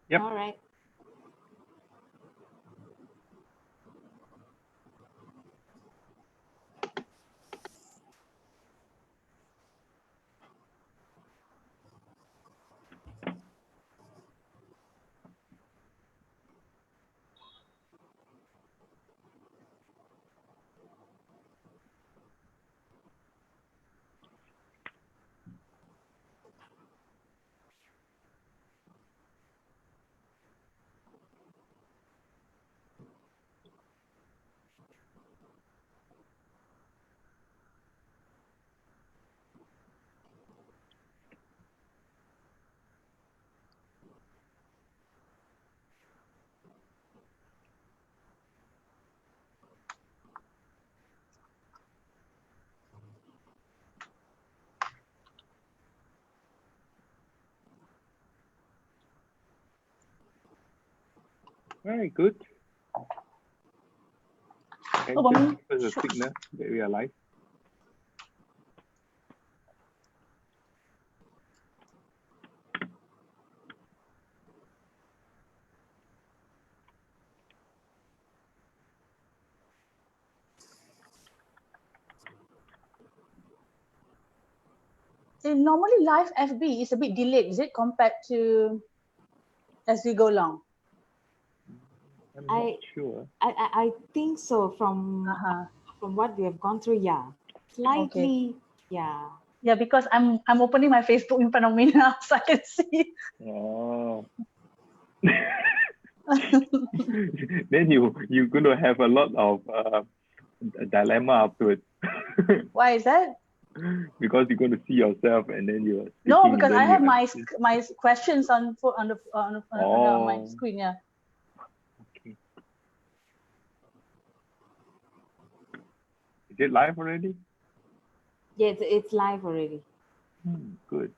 Yep. All right. Very good. And about me? just give us a signal that we are live. Normally live FB is a bit delayed, is it, compared to as we go along? I'm not sure. I think so from what we have gone through. Yeah, slightly. Yeah. Yeah, because I'm opening my Facebook in front of me now, so I can see. Oh. Then you're going to have a lot of dilemma afterwards. Why is that? Because you're going to see yourself and then you're No, because I have my questions on my screen. Yeah. Okay. Is it live already? Yeah, it's live already. Good.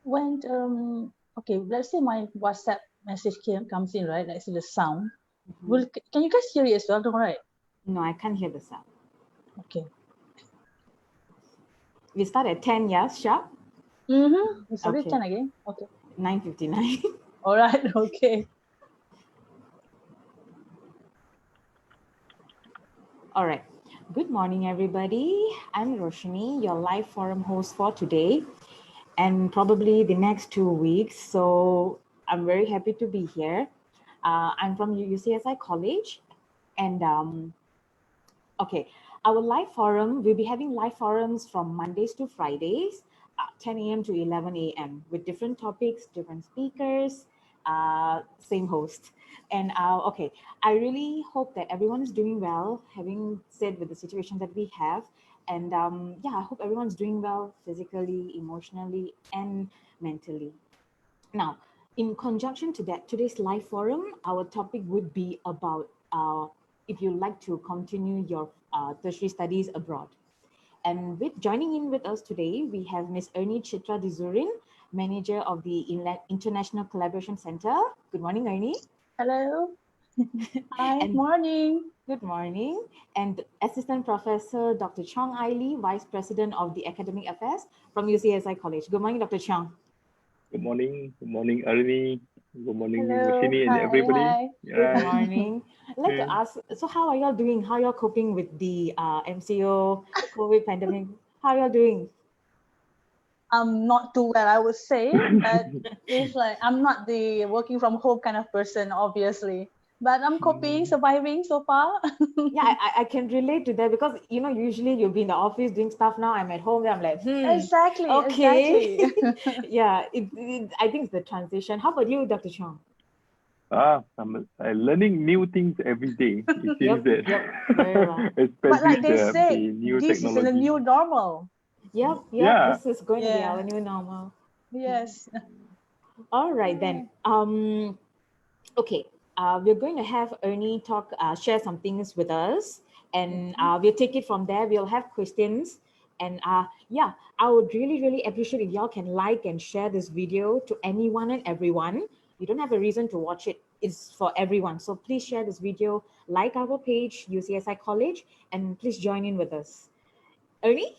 when okay, let's say my WhatsApp message comes in, right? Let's see the sound. Can you guys hear it as well? No, right? No, I can't hear the sound. Okay. We start at 10, yes, sharp? It's already Okay. 10 again. Okay. 9:59. All right. Okay. All right. Good morning, everybody. I'm Roshni, your live forum host for today and probably the next 2 weeks. So I'm very happy to be here. I'm from UCSI College, and okay, our live forum, we'll be having live forums from Mondays to Fridays, 10 a.m. to 11 a.m. with different topics, different speakers, same host. And okay, I really hope that everyone is doing well, having said with the situation that we have. And yeah, I hope everyone's doing well physically, emotionally, and mentally. Now, in conjunction to that, today's live forum, our topic would be about if you like to continue your tertiary studies abroad. And with joining in with us today, we have Ms. Ernie Chitra Dizurin, Manager of the International Collaboration Center. Good morning, Ernie. Hello. Hi, And morning. good morning. And Assistant Professor Dr. Chong Ai Lee, Vice President of the Academic Affairs from UCSI College. Good morning, Dr. Chong. Good morning. Good morning, Ernie. Good morning, Hello. Roshni, and Hi, everybody. hi. Good morning. I'd like to ask, so how are y'all doing? How are y'all coping with the MCO, COVID pandemic? How are y'all doing? I'm not too well, I would say, but it's like I'm not the working from home kind of person, obviously. But I'm coping, surviving so far. Yeah, I can relate to that because, you know, usually you'll be in the office doing stuff. Now I'm at home. Then I'm like, Exactly, okay. exactly. Yeah, I think it's the transition. How about you, Dr. Chong? I'm learning new things every day. It seems that, very well. especially But like they the say, new this is the technology. new normal. Yep, Yeah. this is going to be Yeah. our new normal. Yes. All right, then. Okay, we're going to have Ernie share some things with us, and we'll take it from there. We'll have questions, and yeah, I would really, really appreciate if y'all can like and share this video to anyone and everyone. You don't have a reason to watch it. It's for everyone. So please share this video, like our page, UCSI College, and please join in with us. Ernie?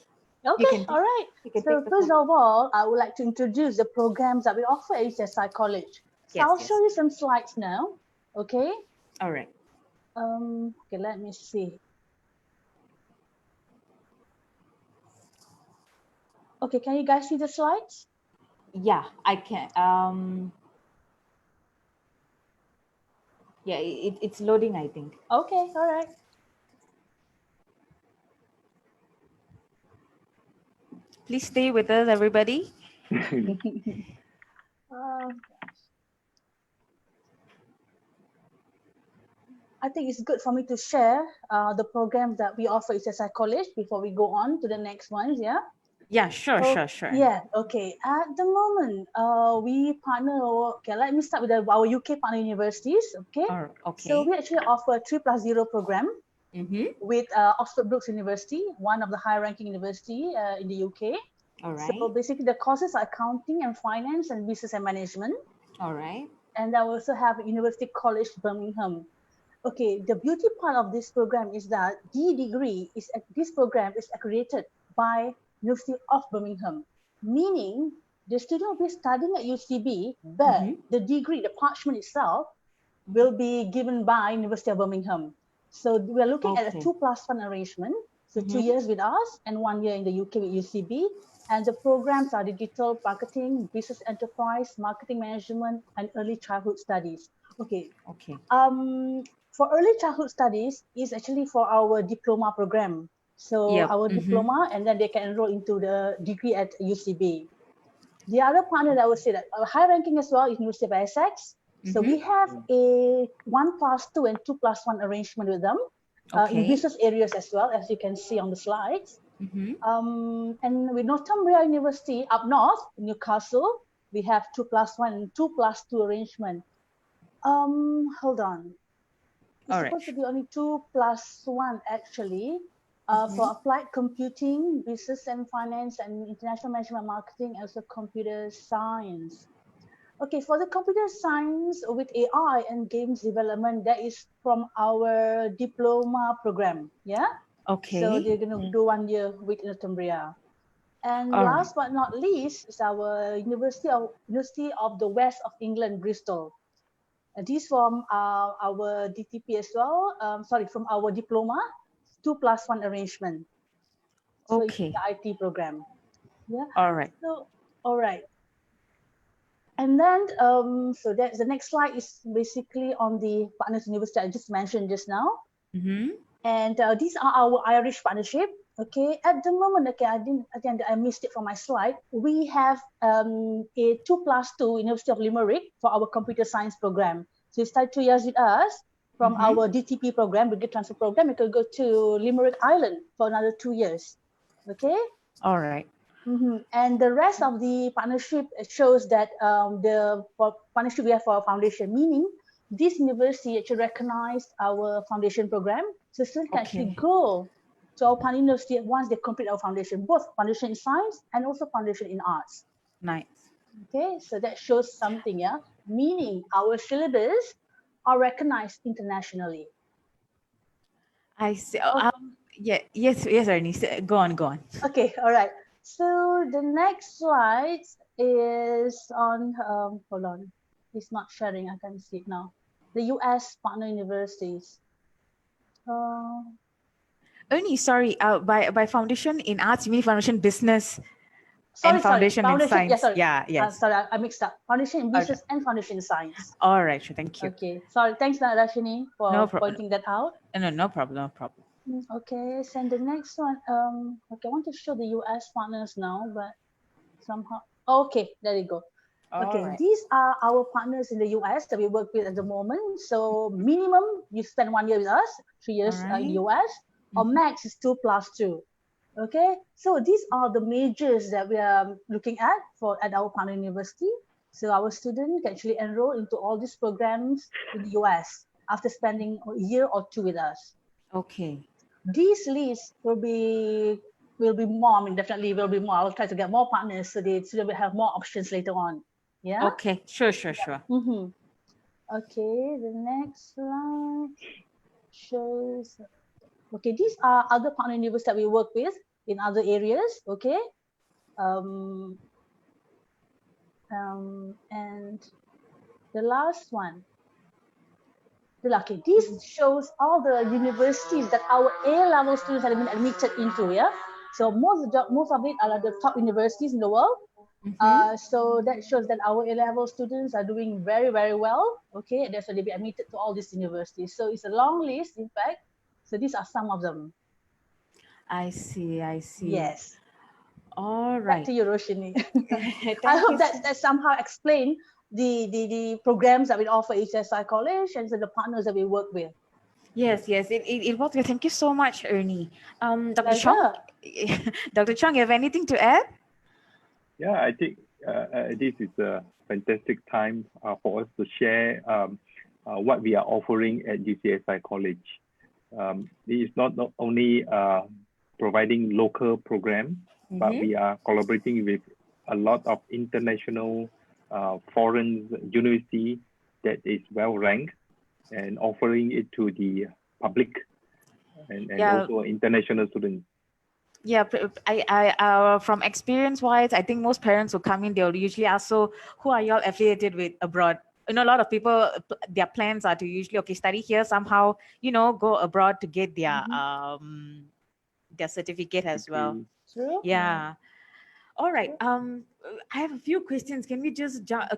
Okay, all right. So Take first of all, I would like to introduce the programs that we offer at UCSI College. So I'll show you some slides now. Okay. All right. Okay, let me see. Okay, can you guys see the slides? Yeah, I can. Yeah, it's loading, I think. Okay, all right. Please stay with us, everybody. I think it's good for me to share the programs that we offer at UCSI College before we go on to the next ones, yeah? Yeah, sure. Yeah, okay. At the moment, we partner, okay, let me start with our UK partner universities, okay? Okay. So we actually offer a 3+0 program with Oxford Brookes University, one of the high-ranking university in the UK. All right. So basically the courses are accounting and finance and business and management. All right. And I also have University College Birmingham. Okay, the beauty part of this program is that this program is accredited by University of Birmingham, meaning the student will be studying at UCB, but the degree, the parchment itself, will be given by University of Birmingham. So we are looking at a 2+1 arrangement. So 2 years with us and 1 year in the UK with UCB. And the programs are digital marketing, business enterprise, marketing management, and early childhood studies. Okay. For early childhood studies is actually for our diploma program. So our diploma, and then they can enroll into the degree at UCB. The other partner that I would say that high ranking as well is University of Essex. So we have a 1+2 and 2+1 arrangement with them in business areas as well, as you can see on the slides. And with Northumbria University up north, Newcastle, we have 2+1 and 2+2 arrangement. Hold on. It's supposed to be only 2+1 actually. for applied computing, business and finance, and international management marketing, also computer science. Okay, for the computer science with AI and games development, that is from our diploma program. Yeah. Okay. So they're going to do 1 year with Northumbria. And All last but not least is our University of the West of England, Bristol. This from our DTP as well. From our diploma, 2+1 arrangement. So it's Okay. the IT program. Yeah. All right. So all right. And then so that's the next slide is basically on the partners university I just mentioned just now. And these are our Irish partnership. Okay, at the moment, okay, I think I missed it from my slide. We have a 2+2 University of Limerick for our computer science program. So you start 2 years with us from our DTP program, Brigade Transfer Program. You could go to Limerick Island for another 2 years. Okay. All right. And the rest of the partnership shows that the partnership we have for our foundation, meaning this university actually recognized our foundation program. So students can actually go to our partner university once they complete our foundation, both foundation in science and also foundation in arts. Nice. Okay, so that shows something, yeah, meaning our syllabus are recognized internationally. I see. Yeah. Yes, Ernie. Go on. Okay, all right. So the next slide is on, hold on, it's not sharing, I can see it now. The US partner universities. Ernie, sorry, by foundation in arts, you mean foundation business and foundation in science? Yeah, sorry. Yes. Sorry, I mixed up. Foundation in business and foundation in science. All right, sure, thank you. Okay, sorry, thanks Rashini for pointing that out. No problem. Okay, so the next one, okay, I want to show the US partners now, but somehow, okay, there you go. Okay, these are our partners in the US that we work with at the moment. So minimum, you spend 1 year with us, 3 years in the US, or max is 2+2. Okay, so these are the majors that we are looking at at our partner university. So our students can actually enroll into all these programs in the US after spending a year or 2 with us. Okay. These lists will be more. I mean, definitely will be more. I'll try to get more partners so the student will have more options later on. Yeah. Okay. Sure. Okay. The next slide shows. Okay, these are other partner universities that we work with in other areas. Okay. And the last one. Okay, this shows all the universities that our A-level students have been admitted into. Yeah, so most of it are the top universities in the world. So that shows that our A-level students are doing very, very well. Okay, and that's why they be admitted to all these universities. So it's a long list, in fact. So these are some of them. I see. Yes. All right. Back to you, Roshini. I hope that somehow explained the programs that we offer UCSI College and so the partners that we work with. Yes, it was. Thank you so much, Ernie. Dr. Chong, Dr. Chong, you have anything to add? Yeah, I think this is a fantastic time for us to share what we are offering at UCSI College. It is not only providing local programs, but we are collaborating with a lot of international foreign university that is well ranked and offering it to the public and also international students. Yeah, I from experience wise, I think most parents who come in, they'll usually ask, so who are y'all affiliated with abroad? You know, a lot of people, their plans are to usually, study here somehow, go abroad to get their certificate as well. True. Yeah. All right. I have a few questions. Can we just start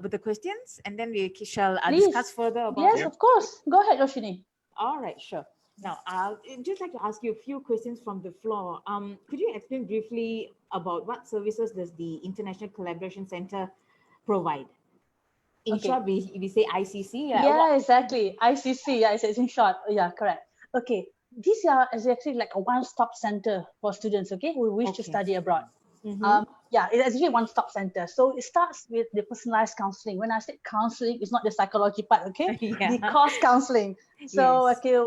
with the questions and then we shall discuss further about it? Yes, of course. Go ahead, Roshini. All right, sure. Now, I'd just like to ask you a few questions from the floor. Could you explain briefly about what services does the International Collaboration Center provide? In short, we say ICC. Yeah, exactly. ICC. Yeah, it's in short. Yeah, correct. Okay. These are actually like a one-stop center for students, okay, who wish to study abroad. Yeah, it's actually one-stop center. So it starts with the personalized counseling. When I say counseling, it's not the psychology part, okay? The course counseling. So, okay,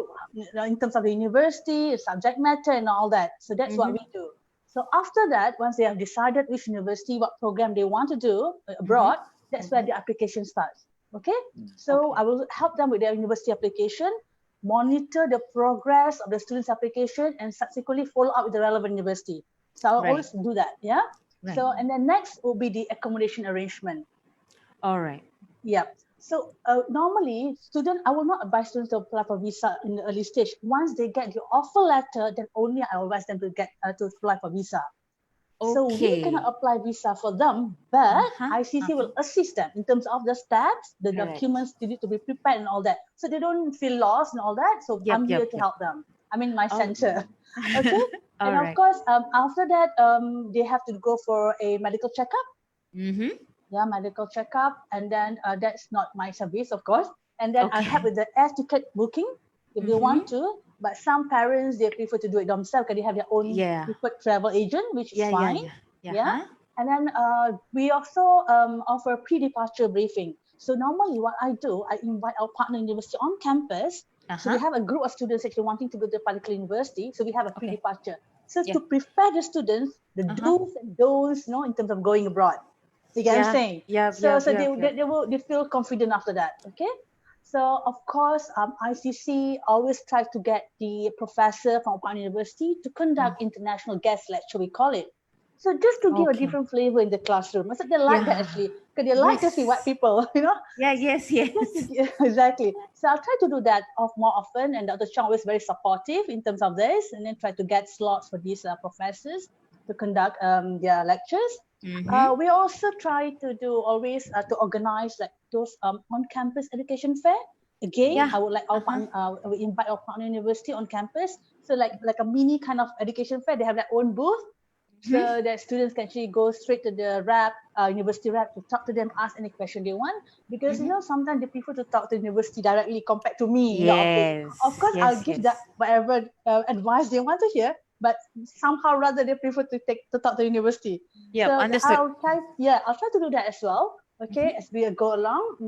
in terms of the university, subject matter and all that. So that's what we do. So after that, once they have decided which university, what program they want to do abroad, that's where the application starts, okay? So I will help them with their university application, monitor the progress of the student's application, and subsequently follow up with the relevant university. So I'll always do that, yeah? Right. So, and then next will be the accommodation arrangement. All right. Yeah. So normally, I will not advise students to apply for visa in the early stage. Once they get the offer letter, then only I will advise them to get to apply for visa. Okay. So we cannot apply visa for them, but ICC will assist them in terms of the steps, the documents they need to be prepared and all that. So they don't feel lost and all that. So I'm here to help them. I'm in my center. Okay. And of course, after that, they have to go for a medical checkup. Yeah, medical checkup, and then that's not my service, of course. And then I'll help with the air ticket booking if they want to. But some parents, they prefer to do it themselves because they have their own preferred travel agent, which is fine. Yeah. And then we also offer pre-departure briefing. So normally what I do, I invite our partner university on campus. So we have a group of students actually wanting to go to a particular university. So we have a pre-departure. So to prepare the students, the do's and don'ts, in terms of going abroad. You get what I'm saying? They feel confident after that. Okay. So of course, ICC always tries to get the professor from our university to conduct international guest lecture, we call it. So just to give a different flavor in the classroom. I said they like that actually, because they like to see white people, Yes. Exactly. So I'll try to do that more often, and Dr. Chong was very supportive in terms of this, and then try to get slots for these professors to conduct their lectures. We also try to to organize like those on-campus education fair. Again, I would like I would invite our partner university on campus. So like a mini kind of education fair. They have their own booth, so that students can actually go straight to the university rep to talk to them, ask any question they want. Because sometimes they prefer to talk to the university directly compared to me in the office. Of course, I'll give that whatever advice they want to hear. But somehow rather they prefer to talk to university. Yeah, so understood. I'll try to do that as well. Okay, as we go along.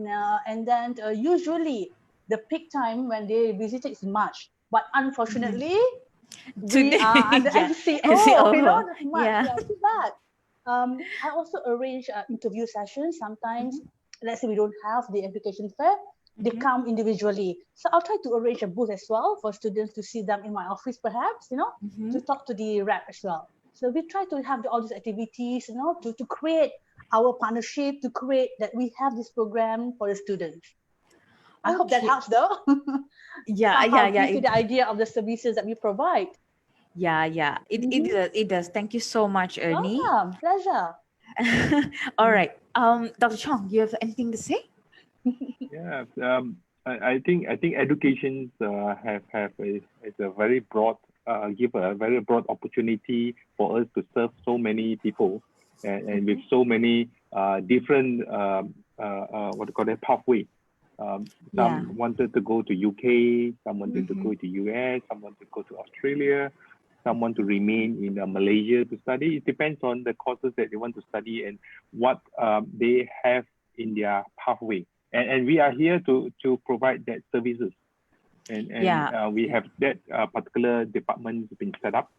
And then usually the peak time when they visited is March. But unfortunately, we are under MCO. Too bad. I also arrange interview sessions. Sometimes, let's say we don't have the application fair. They come individually. So I'll try to arrange a booth as well for students to see them in my office, perhaps, to talk to the rep as well. So we try to have all these activities, to create our partnership, to create that we have this program for the students. I hope that helps though. Give you the idea of the services that we provide. It does. Thank you so much, Ernie. Pleasure. All right. Dr. Chong, you have anything to say? Yeah, I think education have a very broad give a very broad opportunity for us to serve so many people and with so many different pathway. Some wanted to go to UK, some wanted to go to US, some wanted to go to Australia, some want to remain in Malaysia to study. It depends on the courses that they want to study and what they have in their pathway. And we are here to provide that services. And we have that particular department been set up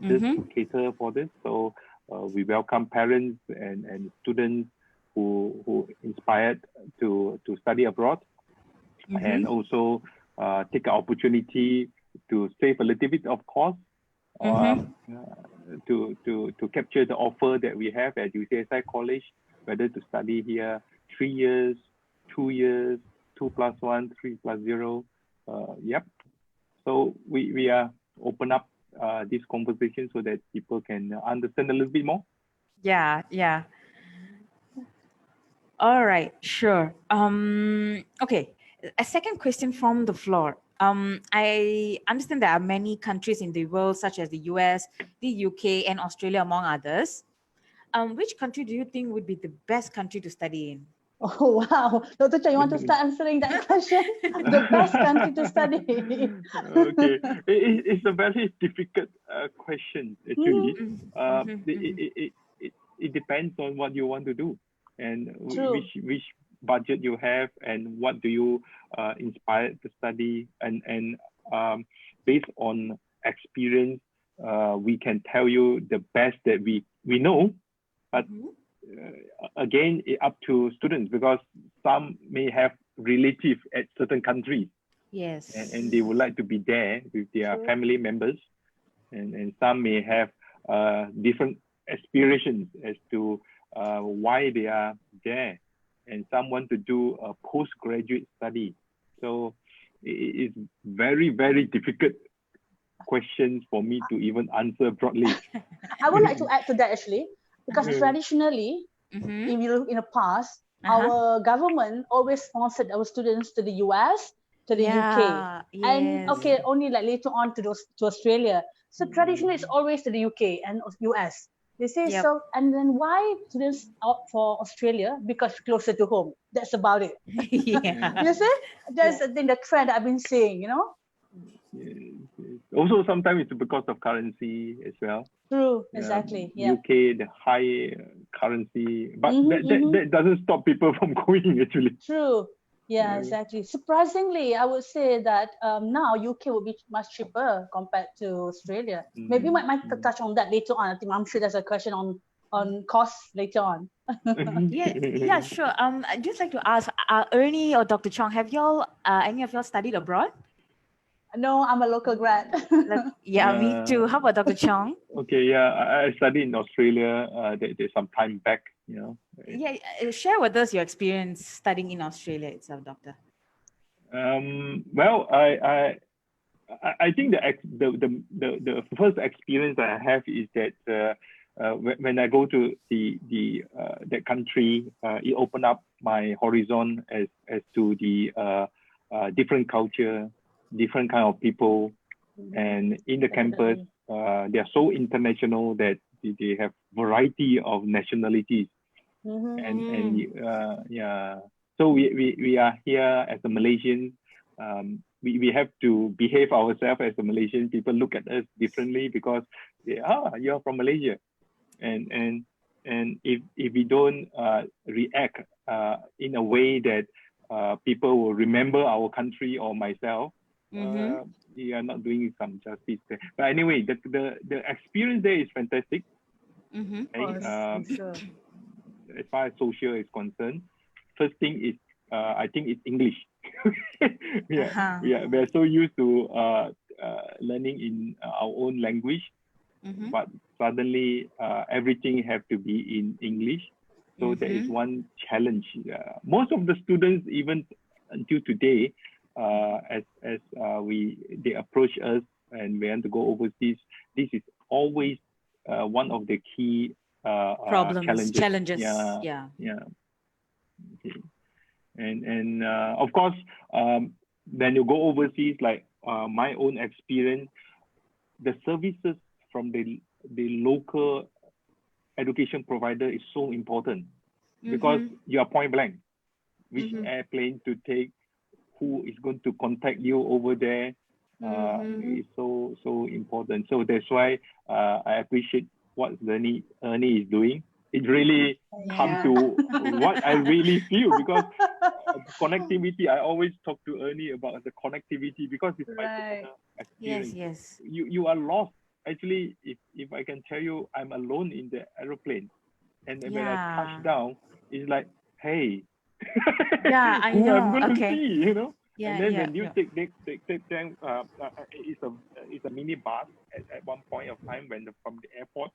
just to cater for this. So we welcome parents and students who inspired to study abroad and also take an opportunity to save a little bit of cost to capture the offer that we have at UCSI College, whether to study here 3 years, 2 years, 2+1, 3+0. So we are open up this conversation so that people can understand a little bit more. Yeah. All right, sure. Okay, a second question from the floor. I understand there are many countries in the world, such as the US, the UK, and Australia, among others. Which country do you think would be the best country to study in? Oh, wow. Dr. Chan, you want to start answering that question? The best country to study? Okay. It's a very difficult question, actually. it depends on what you want to do and True. which budget you have and what do you inspired to study, and based on experience, we can tell you the best that we know, but again, up to students, because some may have relatives at certain countries. Yes. And they would like to be there with their family members, and some may have different aspirations as to why they are there, and some want to do a postgraduate study. So it is very, very difficult questions for me to even answer broadly. I would like to add to that actually, because traditionally, if you look in the past, our government always sponsored our students to the US, to the UK, and only like later on to Australia. So traditionally, it's always to the UK and US. They say so, and then why students out for Australia? Because closer to home. That's about it. You see, that's the thing, the trend I've been seeing. You know. Also, sometimes it's because of currency as well. True, exactly. UK, the high currency, but that doesn't stop people from going actually. True. Yeah, exactly. Surprisingly, I would say that now UK will be much cheaper compared to Australia. Maybe we might touch on that later on. I think I'm sure there's a question on costs later on. yeah, sure. I'd just like to ask, Ernie or Dr. Chong, have y'all any of y'all studied abroad? No, I'm a local grad. Me too. How about Dr. Chong? Okay, I studied in Australia. There's some time back, you know. Share with us your experience studying in Australia itself, Doctor. Well, I think the first experience that I have is that when I go to that country, it opened up my horizon as to the different culture, different kind of people, and in the campus, they are so international that they have variety of nationalities, so we are here as a Malaysian. We have to behave ourselves as a Malaysian. People look at us differently because you're from Malaysia, and if we don't react in a way that people will remember our country or myself, we are not doing some justice there. But anyway, the experience there is fantastic. As far as social is concerned, first thing is I think it's English. we are so used to learning in our own language, but suddenly everything have to be in English. So there is one challenge. Most of the students, even until today, as they approach us and we want to go overseas, this is always one of the key challenges. Okay. And of course, when you go overseas, like my own experience, the services from the local education provider is so important, because you are point blank which airplane to take, who is going to contact you over there, is so important. So that's why I appreciate what Ernie is doing. It really comes to what I really feel, because connectivity, I always talk to Ernie about the connectivity, because it's my personal experience. You are lost. Actually, if I can tell you, I'm alone in the aeroplane, and when I touch down, it's like, hey, I who know. I'm going to see, you know. And then when you take them, it's a mini bus at one point of time, from the airport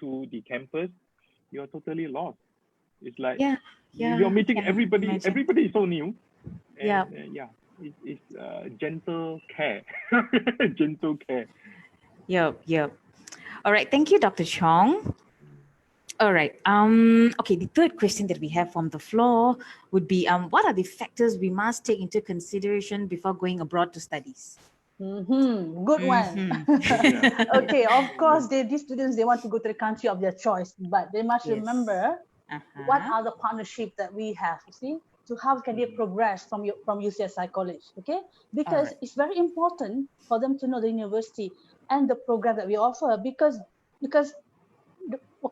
to the campus, you're totally lost. It's like you're meeting everybody. Imagine. Everybody is so new. And, it's gentle care. Gentle care. Yep. All right. Thank you, Dr. Chong. All right. Okay. The third question that we have from the floor would be, what are the factors we must take into consideration before going abroad to studies? Good one. Okay. Of course, these students, they want to go to the country of their choice, but they must remember what are the partnerships that we have. You see, so how can they progress from UCSI college? Okay, because it's very important for them to know the university and the program that we offer, because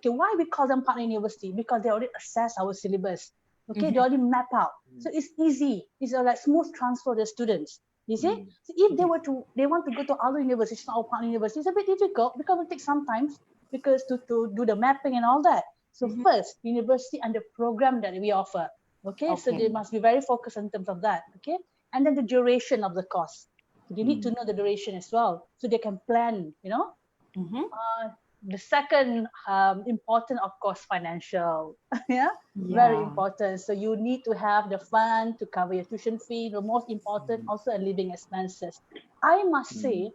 Okay, why we call them partner university? Because they already assess our syllabus. Okay, they already map out. So it's easy. It's a like smooth transfer to the students. You see? So if they want to go to other universities, not our partner university, it's a bit difficult because it takes some time because to do the mapping and all that. So first, university and the program that we offer. Okay, so they must be very focused in terms of that. Okay, and then the duration of the course. So they need to know the duration as well, so they can plan. The second important, of course, financial. Very important. So you need to have the fund to cover your tuition fee. The most important, also, living expenses. I must say,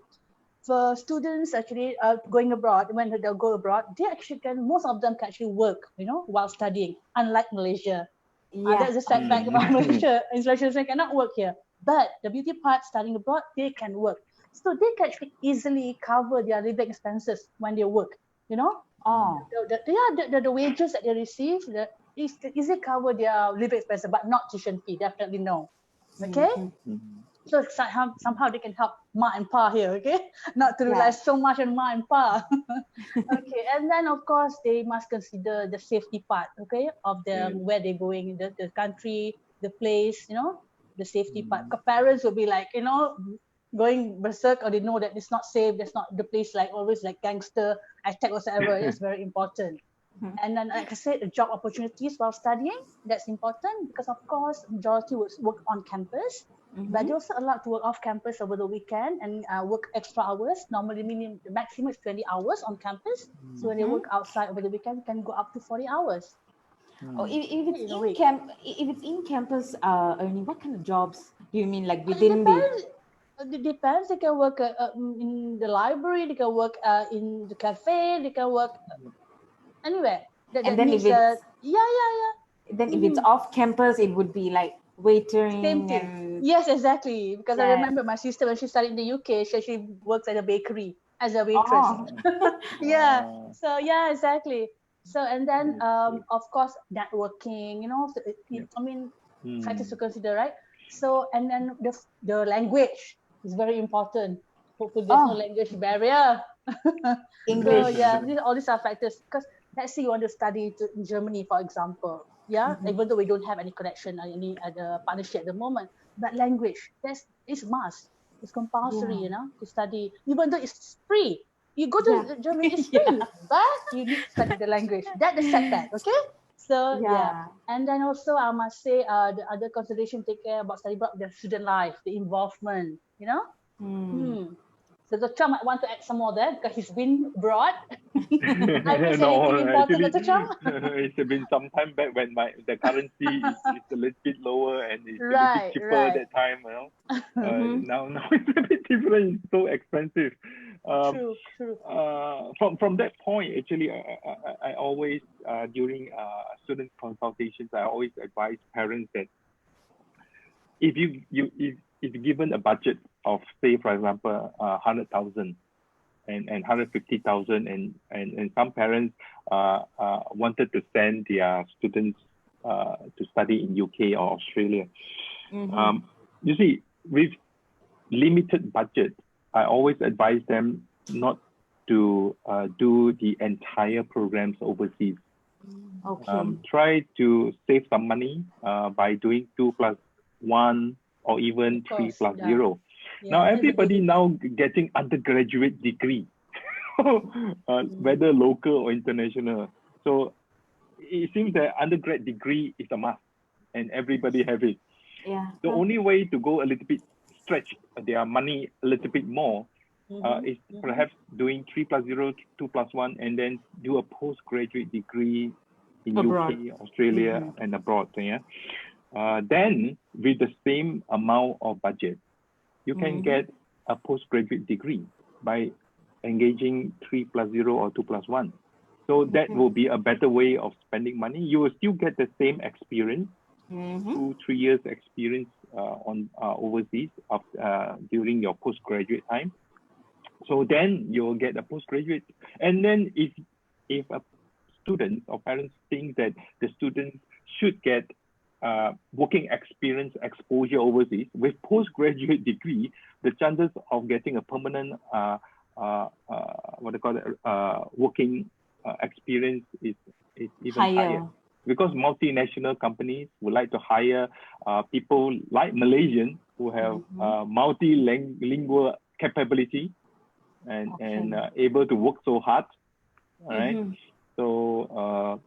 for students actually going abroad, when they'll go abroad, they actually can, most of them can actually work, while studying, unlike Malaysia. That's a setback about Malaysia. International students cannot work here. But the beauty part, studying abroad, they can work. So they can actually easily cover their living expenses when they work, the wages that they receive, easily cover their living expenses, but not tuition fee, definitely no. Okay? So somehow they can help ma and pa here, okay? Not to rely so much on ma and pa. Okay, and then of course they must consider the safety part, okay, of them, where they're going, the country, the place, the safety part. Because parents will be like, going berserk, or they know that it's not safe, that's not the place, like always like gangster attack whatsoever. It's very important. And then, like I said, the job opportunities while studying, that's important because of course majority would work on campus, but they're also allowed to work off campus over the weekend and work extra hours. Normally the maximum is 20 hours on campus. So when they work outside over the weekend, can go up to 40 hours. If it's in campus, Ernie, what kind of jobs do you mean, like within It depends. They can work in the library. They can work in the cafe. They can work anywhere. And then if it's Then if it's off campus, it would be like waitering. Same thing. Yes, exactly. Because I remember my sister, when she studied in the UK, she actually works at a bakery as a waitress. So exactly. So and then of course networking. I mean, factors to consider, right? So and then the language is very important. Hopefully there's no language barrier. English. So all these are factors. Because let's say you want to study in Germany, for example. Even though we don't have any connection or any other partnership at the moment, but language, it's must. It's compulsory, to study. Even though it's free, you go to Germany, it's free, but you need to study the language. That's the setback, okay? So and then also I must say the other consideration take care about study abroad, the student life, the involvement, So Dr. Chang might want to add some more there because he's been abroad. I miss anything important, Dr. Chang? It's been some time back when the currency is a little bit lower and it's a little bit cheaper that time. Now it's a bit different. It's so expensive. True. From that point, actually, I always during student consultations, I always advise parents that if if given a budget of, say, for example, 100,000 and 150,000, and some parents wanted to send their students to study in UK or Australia. You see, with limited budget, I always advise them not to do the entire programs overseas. Try to save some money by doing 2+1 or even 3+0. Now everybody now getting undergraduate degree, whether local or international. So it seems that undergrad degree is a must, and everybody have it. The only way to go a little bit stretch their money a little bit more is perhaps doing 3+0, 2+1, and then do a postgraduate degree in abroad. UK, Australia, and abroad. Then with the same amount of budget, you can get a postgraduate degree by engaging 3+0 or 2+1. So that will be a better way of spending money. You will still get the same experience, 2-3 years experience on overseas during your postgraduate time. So then you'll get a postgraduate. And then if a student or parents think that the student should get working experience exposure overseas, with postgraduate degree, the chances of getting a permanent working experience is even higher. Because multinational companies would like to hire people like Malaysians who have multilingual capability and able to work so hard. All right. So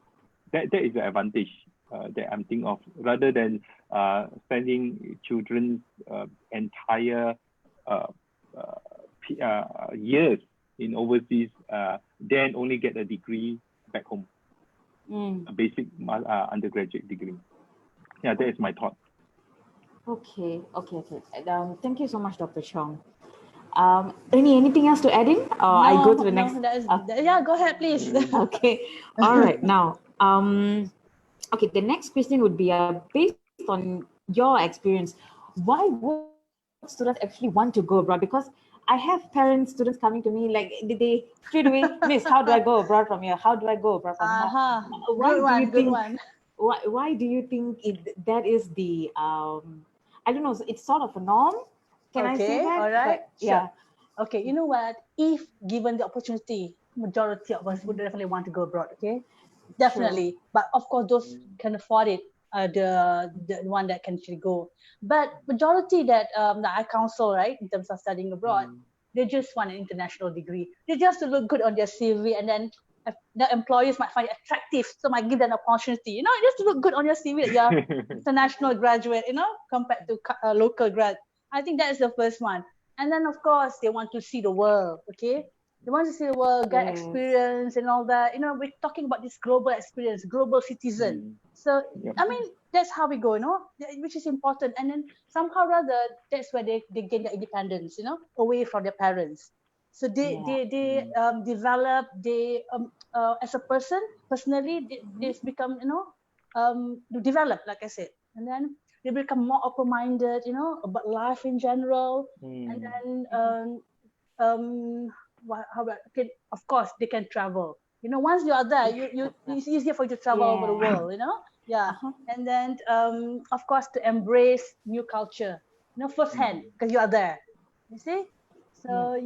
that is the advantage that I'm thinking of, rather than spending children's entire years in overseas, then only get a degree back home. A basic undergraduate degree. Yeah, that is my thought. Okay. Thank you so much, Dr. Chong. Anything else to add in? I go to the next. Yeah, go ahead, please. Okay. All right. Now, okay. The next question would be based on your experience. Why would students actually want to go abroad? Because I have students coming to me like they straight away, Miss, how do I go abroad from here? How do I go abroad from here? Why do you think that is the I don't know, it's sort of a norm? Can I say that? All right. Yeah. Okay, you know what? If given the opportunity, majority of us would definitely want to go abroad. Okay, definitely. Sure. But of course, those can afford it. The one that can actually go. But majority that I counsel, right, in terms of studying abroad, they just want an international degree. They just to look good on their CV, and then the employers might find it attractive, so might give them an opportunity. You know, just to look good on your CV that you're international graduate. You know, compared to local grad. I think that is the first one. And then of course they want to see the world. Okay, they want to see the world, get experience and all that. You know, we're talking about this global experience, global citizen. So I mean, that's how we go, you know, which is important. And then somehow or other, that's where they gain their independence, you know, away from their parents. So they develop, as a person, personally, they become, you know, develop, like I said. And then they become more open-minded, you know, about life in general. And then of course they can travel. You know, once you are there, it's easier for you to travel over the world, you know. And then of course to embrace new culture, you know, firsthand, because you are there, you see. So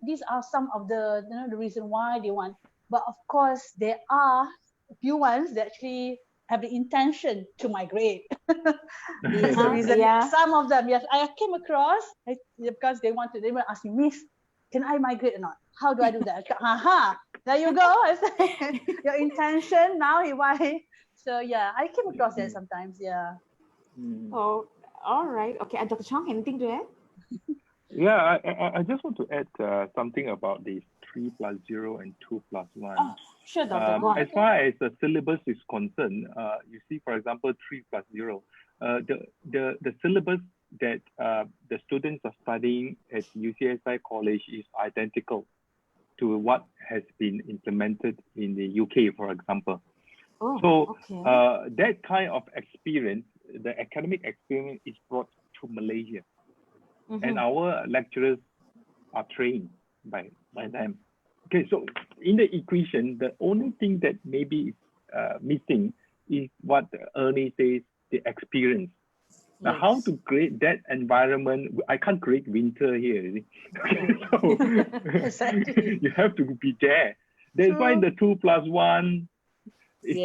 these are some of the, you know, the reason why they want. But of course there are a few ones that actually have the intention to migrate. That's the reason. Some of them, yes, I came across because they want to ask me, Miss, can I migrate or not? How do I do that? There you go. Your intention now, why? So I came across that sometimes. Oh, all right. Okay, Dr. Chong, anything to add? Yeah, I just want to add something about the 3+0 and 2+1. Oh, sure, Doctor. Go on. As far as the syllabus is concerned, you see, for example, 3+0, the syllabus that the students are studying at UCSI College is identical to what has been implemented in the UK, for example. That kind of experience, the academic experience, is brought to Malaysia. And our lecturers are trained by them. Okay, so in the equation, the only thing that maybe is missing is what Ernie says, the experience. Now, how to create that environment? I can't create winter here. So you have to be there. That's why the 2+1 is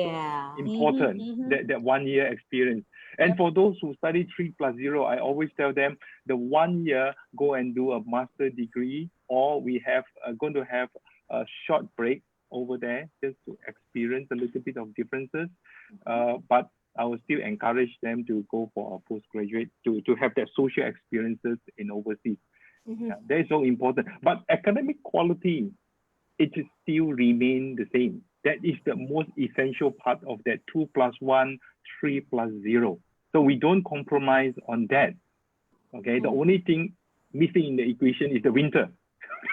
important, that 1 year experience. And for those who study 3+0, I always tell them the 1 year go and do a master degree, or we have going to have a short break over there just to experience a little bit of differences. But I will still encourage them to go for a postgraduate to have their social experiences in overseas. That is so important. But academic quality, it will still remain the same. That is the most essential part of that 2+1, 3+0. So we don't compromise on that. Okay, the only thing missing in the equation is the winter.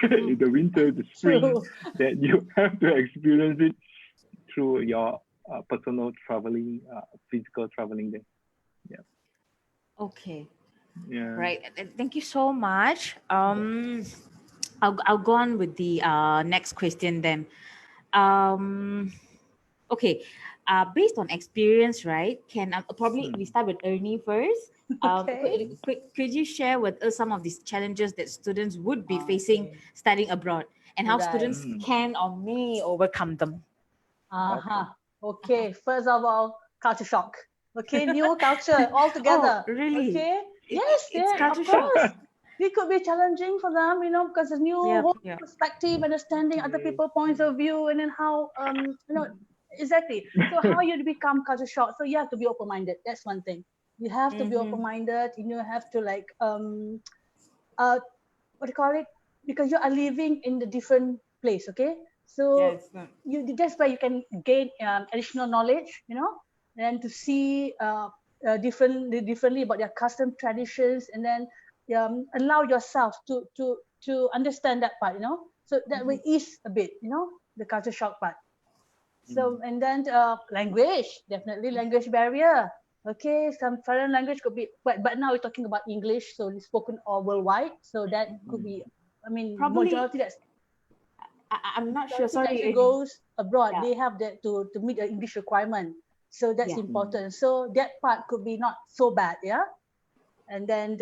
The winter, the spring, that you have to experience it through your personal traveling, physical traveling there. Okay. Right. Thank you so much. I'll go on with the next question then. Okay. Based on experience, right? Can probably we start with Ernie first. Could you share with us some of these challenges that students would be facing studying abroad, and how students can or may overcome them? Okay. First of all, culture shock. Okay, new culture altogether. Oh, really? Okay. Yes, It's yeah, culture of shock. course. It could be challenging for them, because a new Yep, whole yep. perspective, understanding other people's points of view, and then how exactly. So how you become culture shock? So you have to be open-minded. That's one thing. You have to be open-minded. You have to like what do you call it? Because you are living in the different place, okay? So Yes. that's where you can gain additional knowledge, and to see differently about their custom traditions, and then allow yourself to understand that part, So that will ease a bit, the culture shock part. So and then language, definitely language barrier. Okay, some foreign language could be, but now we're talking about English, so it's spoken all worldwide. So that could be, I mean, Probably, I'm not sure. majority that Sorry, actually Eddie. goes abroad, Yeah. they have that to meet the English requirement. So that's Yeah. important. So that part could be not so bad, yeah. And then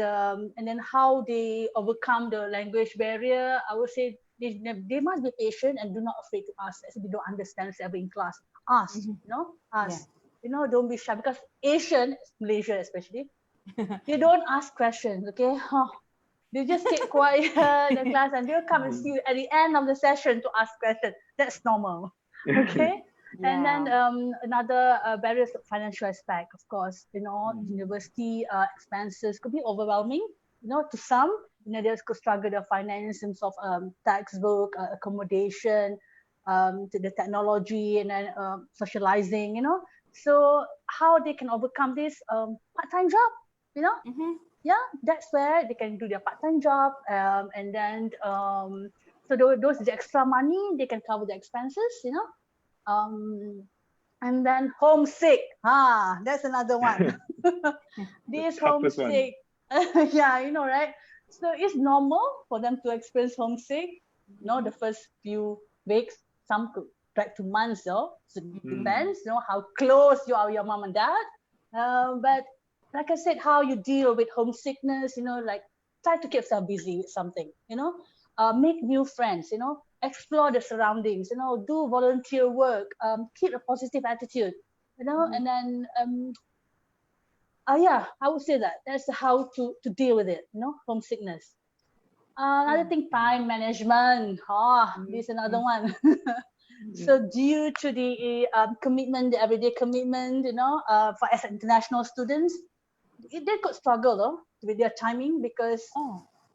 how they overcome the language barrier, I would say they must be patient and do not afraid to ask. If they don't understand ever in class, ask, ask. Don't be shy, because Asian, Malaysia especially, they don't ask questions. Okay, they just sit quiet in the class, and they'll come and see you at the end of the session to ask questions. That's normal. Okay. And then Yeah. another barrier is the financial aspect, of course. University expenses could be overwhelming. To some, they could struggle their finance in terms of textbook, accommodation, to the technology, and then socializing. So how they can overcome this part-time job? Yeah, that's where they can do their part-time job, and then so those the extra money, they can cover the expenses. Um, and then homesick. That's another one. This Toughest one. homesick. Yeah, right? So it's normal for them to experience homesick. The first few weeks, some could drag to months, though. So it depends, how close you are with your mom and dad. But like I said, how you deal with homesickness, like try to keep yourself busy with something, make new friends, explore the surroundings, do volunteer work, keep a positive attitude, and then yeah, I would say that's how to deal with it, homesickness. Another thing, time management. This is another one. So due to the commitment, the everyday commitment, for as international students, they could struggle though with their timing, because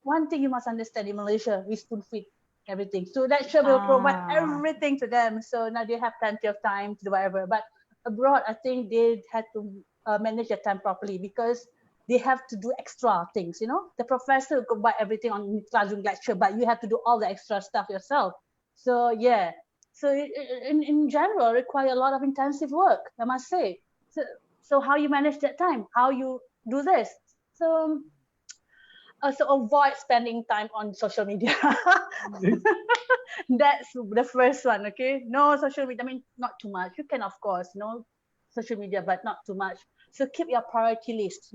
one thing you must understand, in Malaysia, we spoon feed everything. So that sure will provide everything to them. So now they have plenty of time to do whatever. But abroad, I think they had to manage their time properly, because they have to do extra things. The professor could buy everything on classroom lecture, but you have to do all the extra stuff yourself. So yeah, so in general, require a lot of intensive work, I must say. So how you manage that time? How you do this? So avoid spending time on social media. That's the first one. Okay, no social media. I mean, not too much. You can, of course, social media, but not too much. So keep your priority list.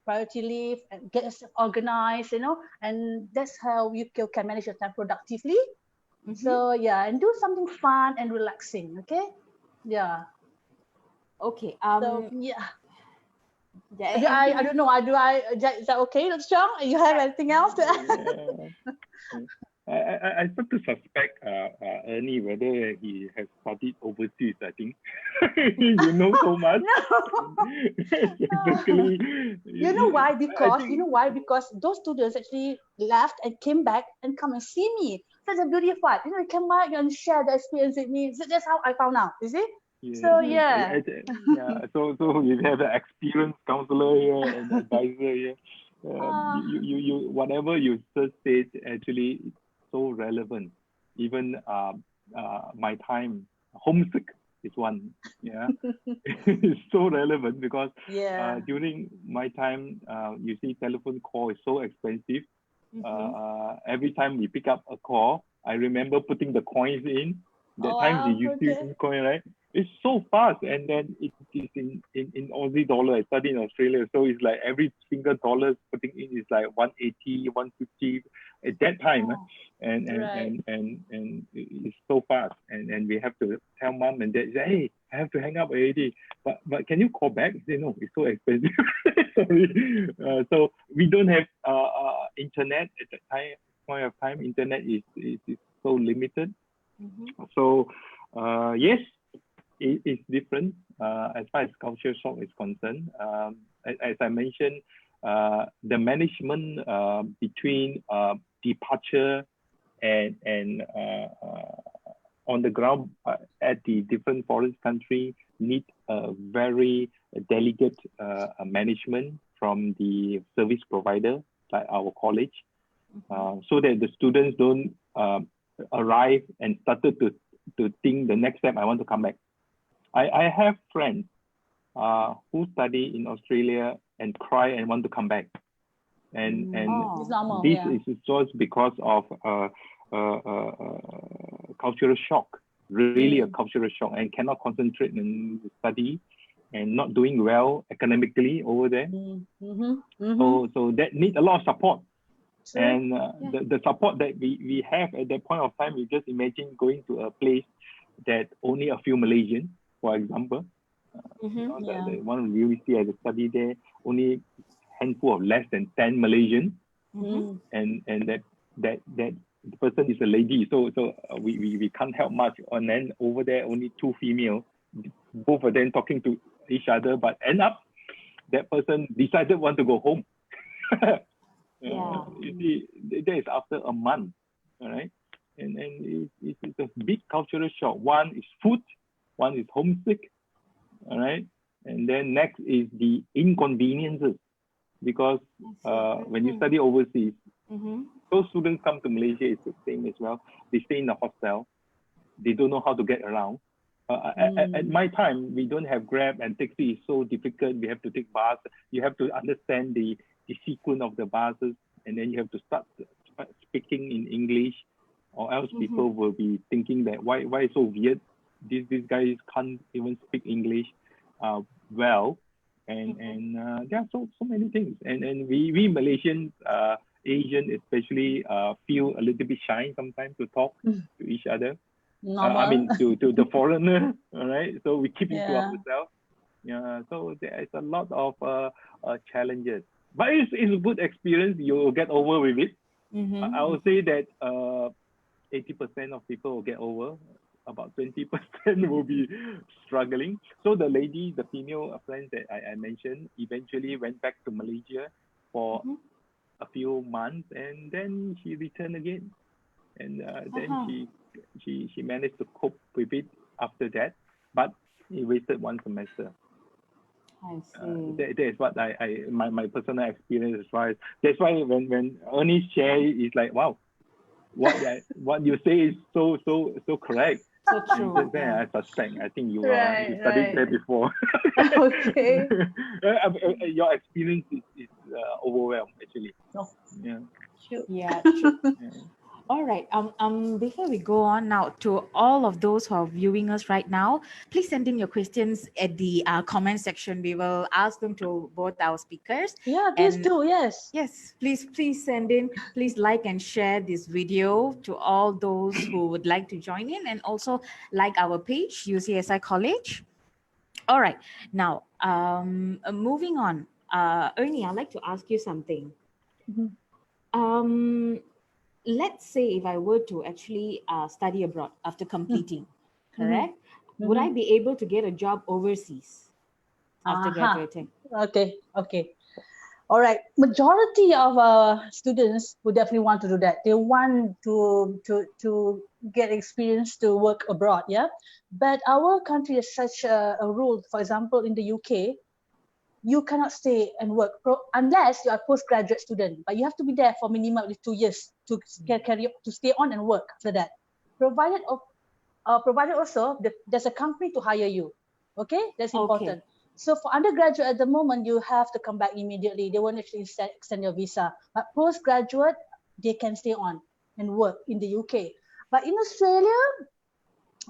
Priority list, and get yourself organized. And that's how you can manage your time productively. So yeah, and do something fun and relaxing. Okay, yeah. Okay. So yeah. Yeah, I don't know. Is that okay, Chong? You have anything else to add? I start to suspect Ernie, whether he has studied overseas. I think you know so much. No. Basically, You know why? Because those students actually left and came back and come and see me. That's a beauty of what, they come back and share the experience with me. So that's how I found out. You see? So yeah. So you have an experienced counselor here and advisor here. You whatever you just said, actually it's so relevant. Even my time, homesick is one. Yeah, it's so relevant, because during my time, you see, telephone call is so expensive. Every time we pick up a call, I remember putting the coins in. That time you used to use coin, right? It's so fast, and then it is in Aussie dollar. I study in Australia, so it's like every single dollar putting in is like 180, 150 at that time. And it's so fast. And we have to tell mom and dad, hey, I have to hang up already. But can you call back? They know it's so expensive. Sorry. So we don't have internet at that point of time. Internet is so limited. So yes, it's different as far as culture shock is concerned. As I mentioned, the management between departure and on the ground at the different foreign country need a very delicate management from the service provider, like our college, so that the students don't arrive and started to think the next step, I want to come back. I have friends who study in Australia and cry and want to come back. And this is just because of cultural shock, really a cultural shock, and cannot concentrate in study and not doing well academically over there. So that needs a lot of support. Sure. And the support that we have at that point of time, you just imagine going to a place that only a few Malaysians, for example, the one of the UCSI I studied there, only handful of less than 10 Malaysians, and that the person is a lady, so we can't help much. And then over there, only 2 female, both of them talking to each other, but end up that person decided want to go home. You see, that is after a month, all right? And it's a big cultural shock. One is food, one is homesick, all right? And then next is the inconveniences, because when you study overseas, those students come to Malaysia, it's the same as well. They stay in the hostel. They don't know how to get around. At my time, we don't have Grab, and taxi is so difficult. We have to take bus. You have to understand the sequence of the buses, and then you have to start speaking in English, or else people will be thinking that why so weird. These guys can't even speak English well, and there are so many things. And we Malaysians, Asian especially, feel a little bit shy sometimes to talk to each other. I mean to the foreigner, all right? So we keep it to ourselves. Yeah, so there is a lot of challenges. But it's a good experience. You'll get over with it. I would say that 80% of people will get over. About 20% will be struggling. So the female friend that I mentioned, eventually went back to Malaysia for a few months, and then she returned again. And then she managed to cope with it after that. But it wasted 1 semester. I see. That is what my personal experience as far as. That's why when Ernest share, it's like, wow, what you say is so correct. So true. I suspect. I think you studied there before. Okay. Your experience is overwhelmed actually. Oh. Yeah. Sure. Yeah. True. All right. Before we go on now, to all of those who are viewing us right now, please send in your questions at the comment section. We will ask them to both our speakers. Yeah, please do. Yes. Yes, please send in. Please like and share this video to all those who would like to join in, and also like our page, UCSI College. All right. Now, moving on. Ernie, I'd like to ask you something. Let's say if I were to actually study abroad after completing, correct? Would I be able to get a job overseas after graduating? Okay. All right. Majority of students would definitely want to do that. They want to get experience to work abroad, yeah? But our country has such a rule. For example, in the UK, you cannot stay and work unless you are a postgraduate student, but you have to be there for minimum 2 years to stay on and work after that. Provided also there's a company to hire you. Okay, that's important. So for undergraduate at the moment, you have to come back immediately. They won't actually extend your visa. But postgraduate, they can stay on and work in the UK. But in Australia,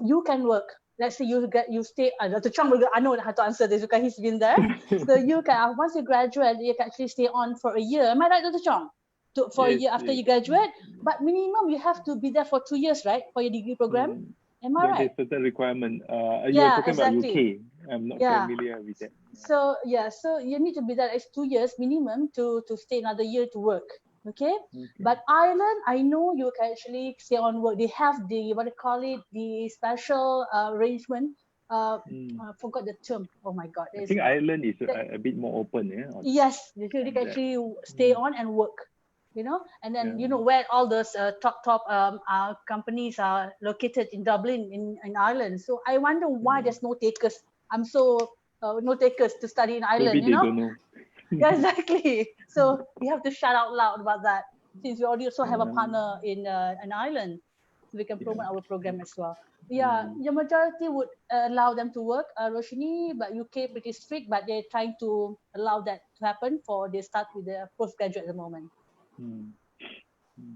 you can work let's say you stay, Dr. Chong will, I know how to answer this because he's been there. So you can, once you graduate, you can actually stay on for a year. Am I right, Dr. Chong? For a Yes, year after yes. you graduate, but minimum you have to be there for 2 years, right? For your degree program. Am I right? There's certain requirement. You are Yeah, talking about exactly. UK. I'm not Yeah. familiar with that. So yeah, so you need to be there at 2 years minimum to stay another year to work. Okay. But Ireland, I know you can actually stay on work. They have the, what do you call it, the special arrangement. I forgot the term. Oh my God. I think Ireland is a bit more open, Yes, they can on that. actually stay on and work, and then Yeah. where all those top companies are located in Dublin, in Ireland. So I wonder why there's no takers. I'm so no takers to study in Ireland. Maybe they don't know. Yeah, exactly. So we have to shout out loud about that, since we already also have a partner in an Ireland, so we can promote our program as well. Yeah, the majority would allow them to work, Roshini, but UK pretty strict, but they're trying to allow that to happen for they start with the postgraduate at the moment.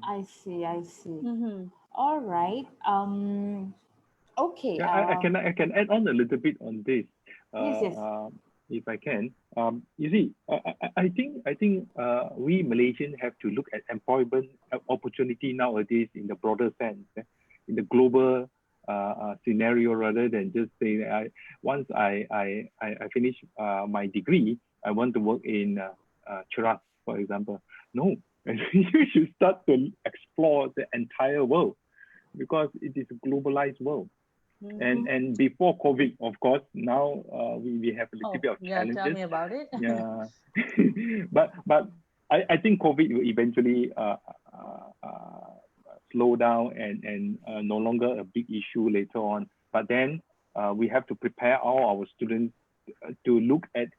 I see. Mm-hmm. All right. Okay. Yeah, I can add on a little bit on this. Yes. If I can. You see, I think we Malaysians have to look at employment opportunity nowadays in the broader sense, in the global scenario, rather than just say once I finish my degree, I want to work in Cheras, for example. No, you should start to explore the entire world, because it is a globalized world. And before COVID, of course, now we have a little bit of challenges. Tell me about it. Yeah, but I think COVID will eventually slow down and no longer a big issue later on. But then we have to prepare all our students to look at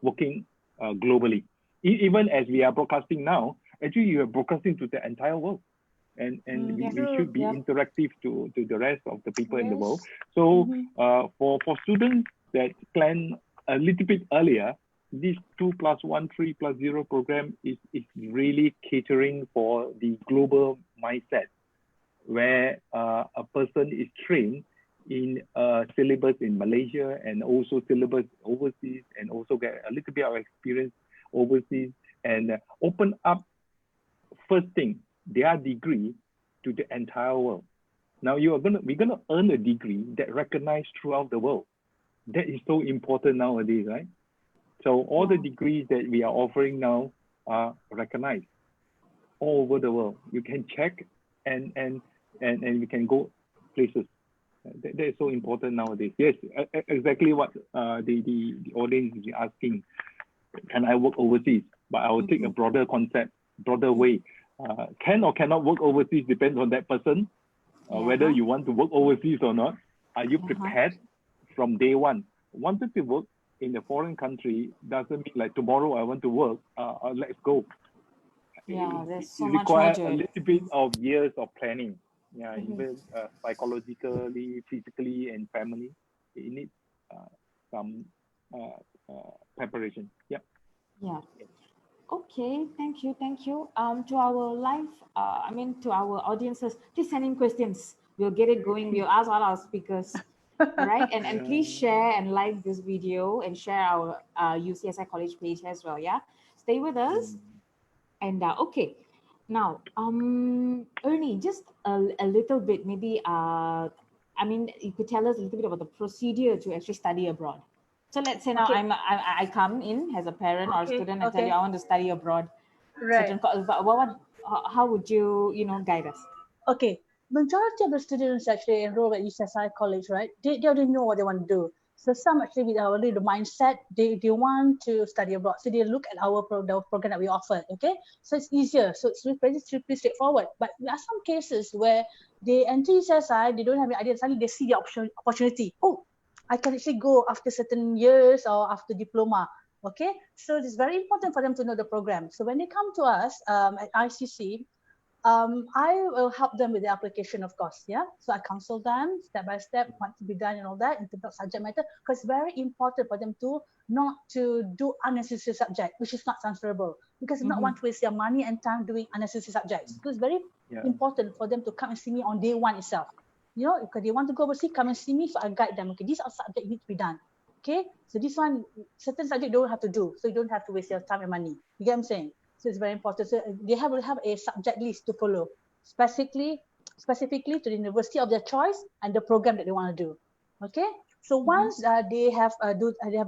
working globally. Even as we are broadcasting now, actually you are broadcasting to the entire world. And we should be interactive to the rest of the people in the world. So for students that plan a little bit earlier, this 2+1, 3+0 program is really catering for the global mindset, where a person is trained in syllabus in Malaysia and also syllabus overseas, and also get a little bit of experience overseas, and open up, first thing, their degree to the entire world. Now we're gonna earn a degree that recognized throughout the world. That is so important nowadays, right? So all the degrees that we are offering now are recognized all over the world. You can check and we can go places. That is so important nowadays. Yes, exactly what the audience is asking. Can I work overseas? But I will take a broader concept, broader way. Can or cannot work overseas depends on that person, whether you want to work overseas or not. Are you prepared from day one? Wanted to work in a foreign country doesn't mean like tomorrow I want to work, let's go. Yeah, there's so it much requires more a to it. little bit of years of planning. Yeah, even psychologically, physically, and family. It needs some preparation. Yeah. Yeah. Okay, thank you. To our live, to our audiences, please send in questions. We'll get it going. We'll ask all our speakers. All right, and please share and like this video and share our UCSI College page as well. Yeah, stay with us. And okay, now Ernie, just a little bit, maybe you could tell us a little bit about the procedure to actually study abroad. So let's say now I come in as a parent or a student and tell you I want to study abroad. Right. How would you guide us? Okay. Majority of the students actually enroll at UCSI College, right? They already know what they want to do. So some actually with already the mindset, they want to study abroad. So they look at the program that we offer, okay? So it's easier. So it's pretty straightforward. But there are some cases where they enter UCSI, they don't have any idea. Suddenly they see the opportunity. Oh, I can actually go after certain years or after diploma. Okay, so it's very important for them to know the program. So when they come to us at ICC, I will help them with the application, of course. Yeah, so I counsel them step by step what to be done and all that in terms of subject matter, because it's very important for them to not to do unnecessary subject, which is not transferable, because not want to waste their money and time doing unnecessary subjects. So it's very important for them to come and see me on day one itself. You know, if they want to go overseas, come and see me, so I'll guide them. Okay, these are subjects need to be done. Okay, so this one, certain subject don't have to do, so you don't have to waste your time and money. You get what I'm saying? So it's very important. So they will have a subject list to follow, specifically to the university of their choice and the program that they want to do. Okay, so once they have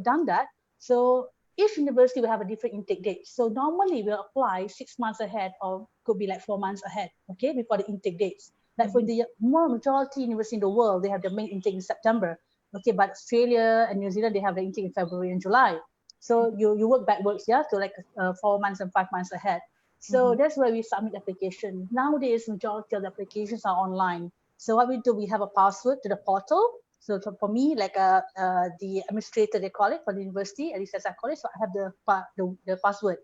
done that, so each university will have a different intake date. So normally we'll apply 6 months ahead, or could be like 4 months ahead. Okay, before the intake dates. Like for the more majority university in the world, they have the main intake in September. Okay, but Australia and New Zealand, they have the intake in February and July. So you work backwards, yeah, to like 4 months and 5 months ahead. So that's where we submit application. Nowadays, majority of the applications are online. So what we do, we have a password to the portal. So for me, like the administrator, they call it, for the university, at UCSI College, so I have the password.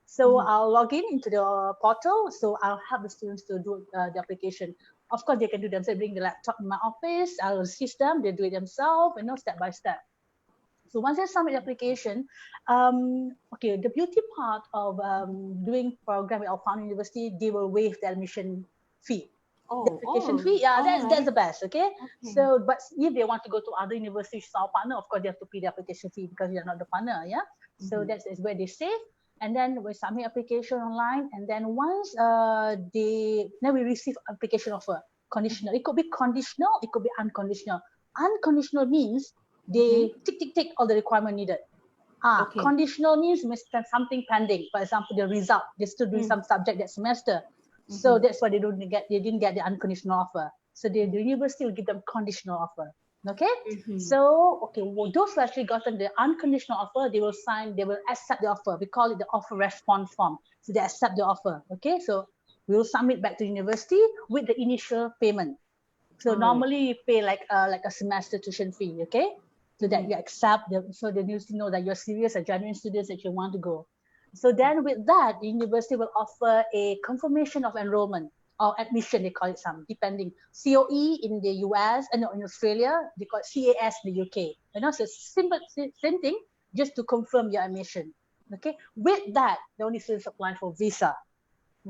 So I'll log into the portal. So I'll help the students to do the application. Of course, they can do themselves, bring the laptop in my office. I'll assist them, they do it themselves, step by step. So once they submit the application, okay, the beauty part of doing program at our partner university, they will waive the admission fee. The application fee, that's the best, okay? So, but if they want to go to other universities, our partner, of course, they have to pay the application fee because you're not the partner, yeah? So that's where they save. And then we submit application online, and then once then we receive application offer, conditional. It could be conditional, it could be unconditional. Unconditional means they tick all the requirement needed. Conditional means something pending. For example, the result, they're still doing some subject that semester. So that's why they didn't get the unconditional offer. So the university will give them conditional offer. Okay, so those who actually gotten the unconditional offer, they will accept the offer. We call it the offer response form. So they accept the offer. Okay, so we will submit back to the university with the initial payment. So normally you pay like a semester tuition fee. Okay, so that you accept, so the university know that you're serious, a genuine students that you want to go. So then with that, the university will offer a confirmation of enrollment or admission, they call it some, depending. COE in the US, in Australia, they call it CAS in the UK. So simple, same thing, just to confirm your admission. Okay, with that, the only students apply for visa.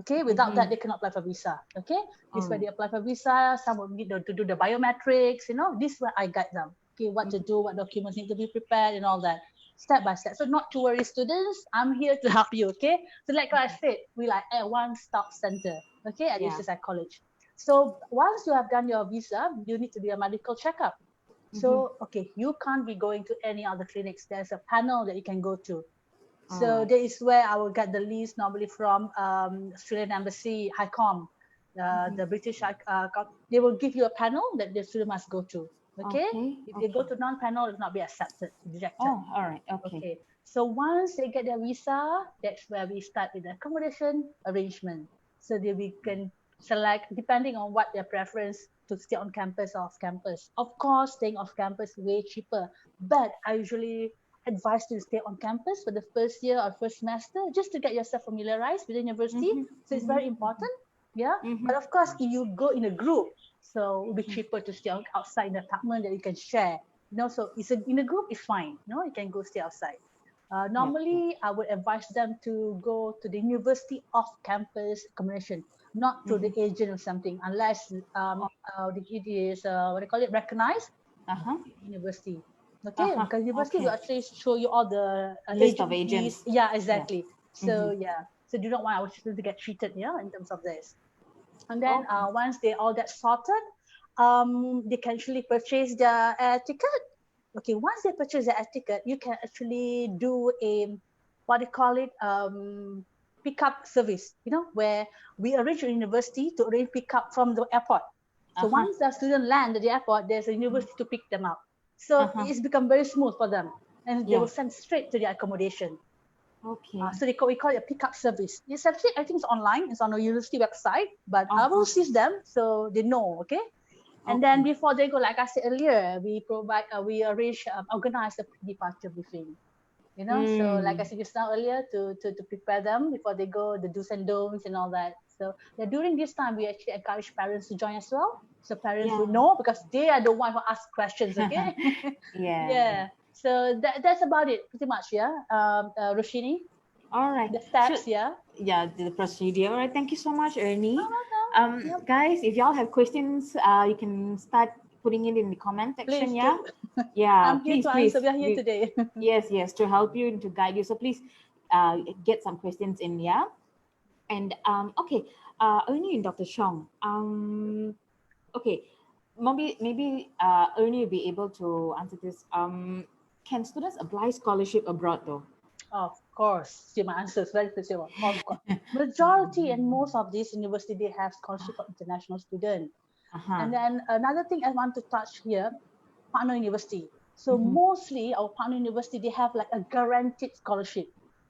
Okay, without that, they cannot apply for visa. Okay, this is where they apply for visa. Some will need to do the biometrics, this is where I guide them. Okay, what to do, what documents need to be prepared and all that, step by step. So not to worry, students, I'm here to help you, okay? So like I said, we like a one-stop center, okay, at UCSI College. So once you have done your visa, you need to do a medical checkup. So, okay, you can't be going to any other clinics. There's a panel that you can go to. So that is where I will get the list normally from Australian Embassy, HICOM, the British, they will give you a panel that the student must go to. Okay? If they go to non-panel, it will not be accepted, rejected. Oh, all right. Okay. So once they get their visa, that's where we start with the accommodation arrangement. So that we can select, depending on what their preference, to stay on campus or off campus. Of course, staying off campus is way cheaper, but I usually advise to stay on campus for the first year or first semester, just to get yourself familiarized with the university. So it's very important. Yeah. But of course, if you go in a group, so it will be cheaper to stay outside in the apartment that you can share. So in a group, it's fine. You can go stay outside. Normally, I would advise them to go to the university off-campus accommodation, not to the agent or something, unless it is recognized university. Okay, because university will actually show you all the list of agents. Yeah, exactly. So so do not want our students to get cheated, in terms of this. And then once they all get sorted, they can actually purchase their air ticket. Okay, once they purchase the air ticket, you can actually do a pickup service, where we arrange a university to arrange pickup from the airport. So once the student land at the airport, there's a university to pick them up. So it's become very smooth for them, and they will send straight to the accommodation. Okay. So we call it a pickup service. It's actually, I think it's online. It's on a university website, but I will assist them so they know. Okay. And then before they go, like I said earlier, we organize the departure briefing. So like I said just now earlier, to prepare them before they go, the do's and don'ts and all that. So during this time, we actually encourage parents to join as well. So parents will know, because they are the one who ask questions, okay? Yeah. So that's about it, pretty much, Roshini. All right. The steps, Yeah, the procedure. All right. Thank you so much, Ernie. Guys, if y'all have questions, you can start putting it in the comment section. Please Yeah, do. yeah. I'm here Please, to please. answer. We are here today. Yes, to help you and to guide you. So please, get some questions in. Yeah, and okay. Ernie and Dr. Chong. Okay, maybe Ernie will be able to answer this. Can students apply scholarship abroad though? Of course, see my answer is very simple. Of course, majority and most of these university they have scholarship for international student. And then another thing I want to touch here, partner university. So mostly our partner university they have like a guaranteed scholarship,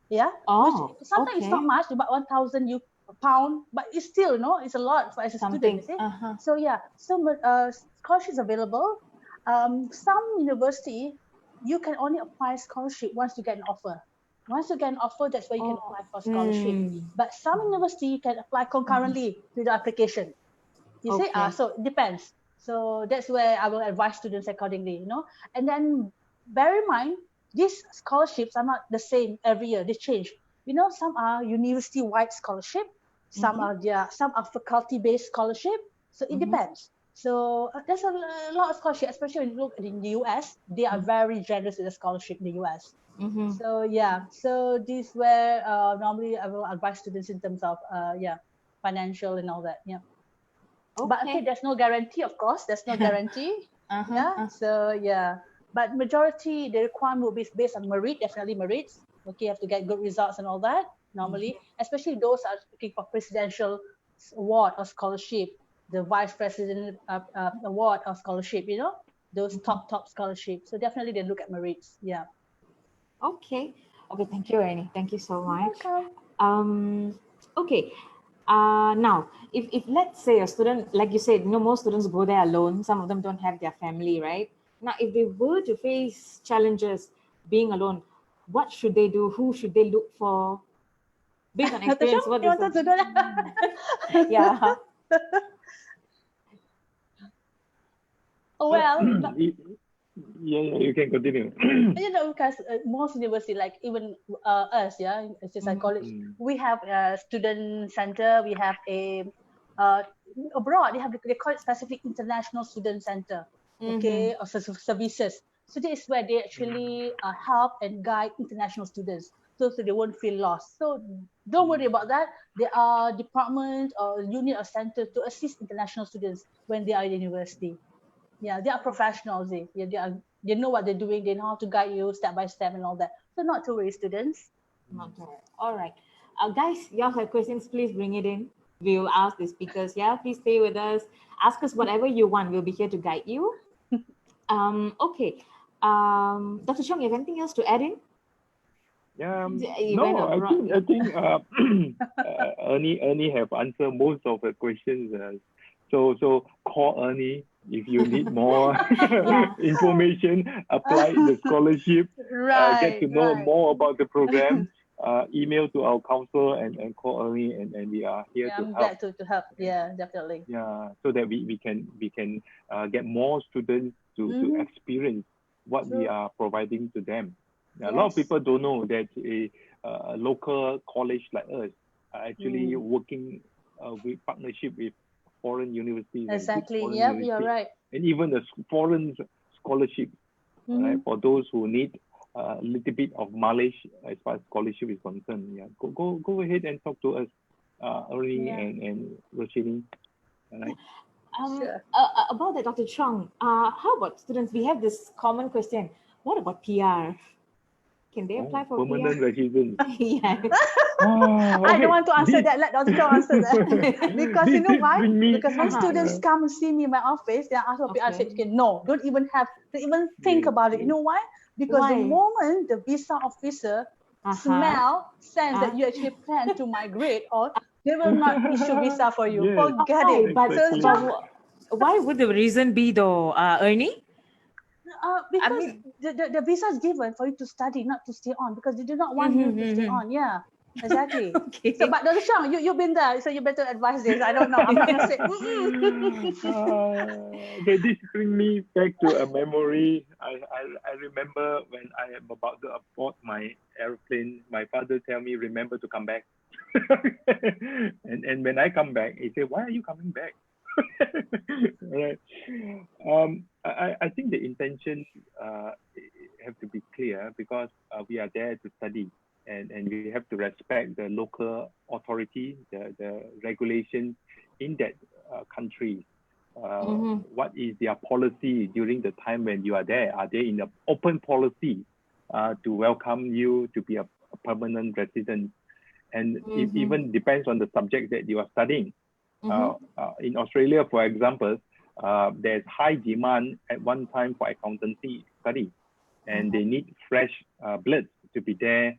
yeah. Which Oh, sometimes it's not okay. much, about 1,000 pound, but it's still it's a lot for as a student. You see. So yeah, so scholarships available. Some university you can only apply scholarship once you get an offer. Once you get an offer, that's where you can apply for scholarship. But some university you can apply concurrently to the application. You see, Okay. so it depends. So that's where I will advise students accordingly, And then bear in mind, these scholarships are not the same every year. They change. Some are university-wide scholarship, some are faculty-based scholarship. So it depends. So there's a lot of scholarship, especially when you look in the US. They are very generous with the scholarship in the US. So yeah, so this where normally I will advise students in terms of financial and all that. Yeah. But okay, there's no guarantee, of course. There's no guarantee. So yeah. But majority, the requirement will be based on merit, definitely merits. Okay, you have to get good results and all that, normally. Especially those are looking for presidential award or scholarship, the vice president award or scholarship, those top scholarships. So definitely they look at merits. Yeah. Okay, thank you, Annie. Thank you so much. Welcome. Okay. Now, if let's say a student, like you said, most students go there alone. Some of them don't have their family, right? Now, if they were to face challenges being alone, what should they do? Who should they look for? Based on experience, what you wanted to do that? Yeah. Well, yeah, you can continue. Because most university, like even us, UCSI college, we have a student center. We have a abroad. They call it specific international student center, okay, or services. So this is where they actually help and guide international students, so they won't feel lost. So don't worry about that. There are department or unit or center to assist international students when they are in university. Yeah, they are professionals. They know what they're doing. They know how to guide you step by step and all that. So not to worry, students. Not to worry. All right. Guys, y'all have questions, please bring it in. We'll ask the speakers. Yeah, please stay with us. Ask us whatever you want. We'll be here to guide you. Okay. Dr. Chong, you have anything else to add in? No, I think Ernie have answered most of the questions. So call Ernie if you need more information. Apply the scholarship. Get to know more about the program. Email to our council and call Ernie, and we are here to help. I'm glad to help. Yeah, definitely. Yeah, so that we can get more students to experience what we are providing to them. A lot of people don't know that a local college like us are actually working with partnership with foreign universities. Exactly. Yep, you're right. And even the foreign scholarship, right, for those who need a little bit of mileage as far as scholarship is concerned. Yeah, go ahead and talk to us, Ernie and Roshini. Right. Sure. About that, Dr. Chong, how about students? We have this common question. What about PR? Can they apply for permanent PR? residence? Yeah. I don't want to answer that. Let Dr. Chong answer that. Because you know why? Me. Because when students come and see me in my office, they ask for PR. I said, no, don't even think about it. You know why? Because the moment the visa officer sense that you actually plan to migrate, or they will not issue visa for you. Forget it. But why would the reason be though, Ernie? Because the visa is given for you to study, not to stay on, because they do not want you to stay on. Yeah. Exactly. Okay. So, but Dr. Chang, you've been there, so you better advise this. I don't know. I'm not going to say. This brings me back to a memory. I remember when I am about to board my airplane, my father tell me, remember to come back. and when I come back, he said, why are you coming back? Right. I think the intention have to be clear, because we are there to study, and we have to respect the local authority, the regulations in that country. What is their policy during the time when you are there? Are they in an open policy to welcome you to be a permanent resident? And it even depends on the subject that you are studying. In Australia, for example, there's high demand at one time for accountancy study, and they need fresh blood to be there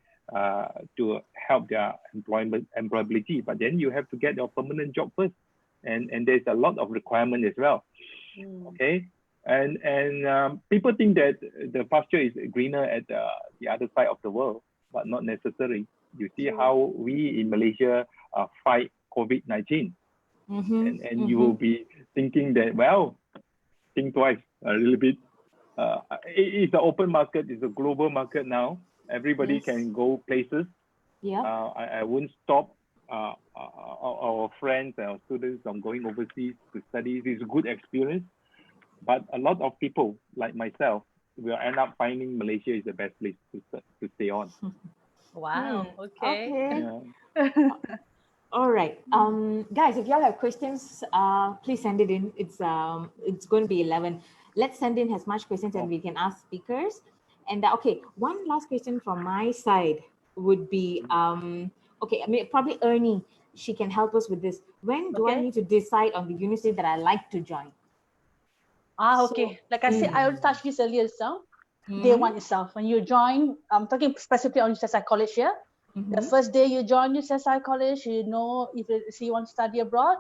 to help their employability. But then you have to get your permanent job first, and there's a lot of requirement as well. Okay, and people think that the pasture is greener at the other side of the world, but not necessary. You see how we in Malaysia fight COVID-19. And you will be thinking that, well, think twice a little bit. It's an open market, it's a global market now. Everybody can go places. I won't stop our friends and our students from going overseas to study. It's a good experience. But a lot of people, like myself, will end up finding Malaysia is the best place to stay on. Wow. Okay. All right, guys, if y'all have questions, please send it in. It's going to be 11. Let's send in as much questions as we can ask speakers. And okay, one last question from my side would be, okay, I mean, probably Ernie, she can help us with this. When do I need to decide on the university that I like to join? Okay. Like I said, I already touched this earlier, so day one itself. When you join, I'm talking specifically on UCSI College here. The first day you join UCSI College, you know, if you want to study abroad,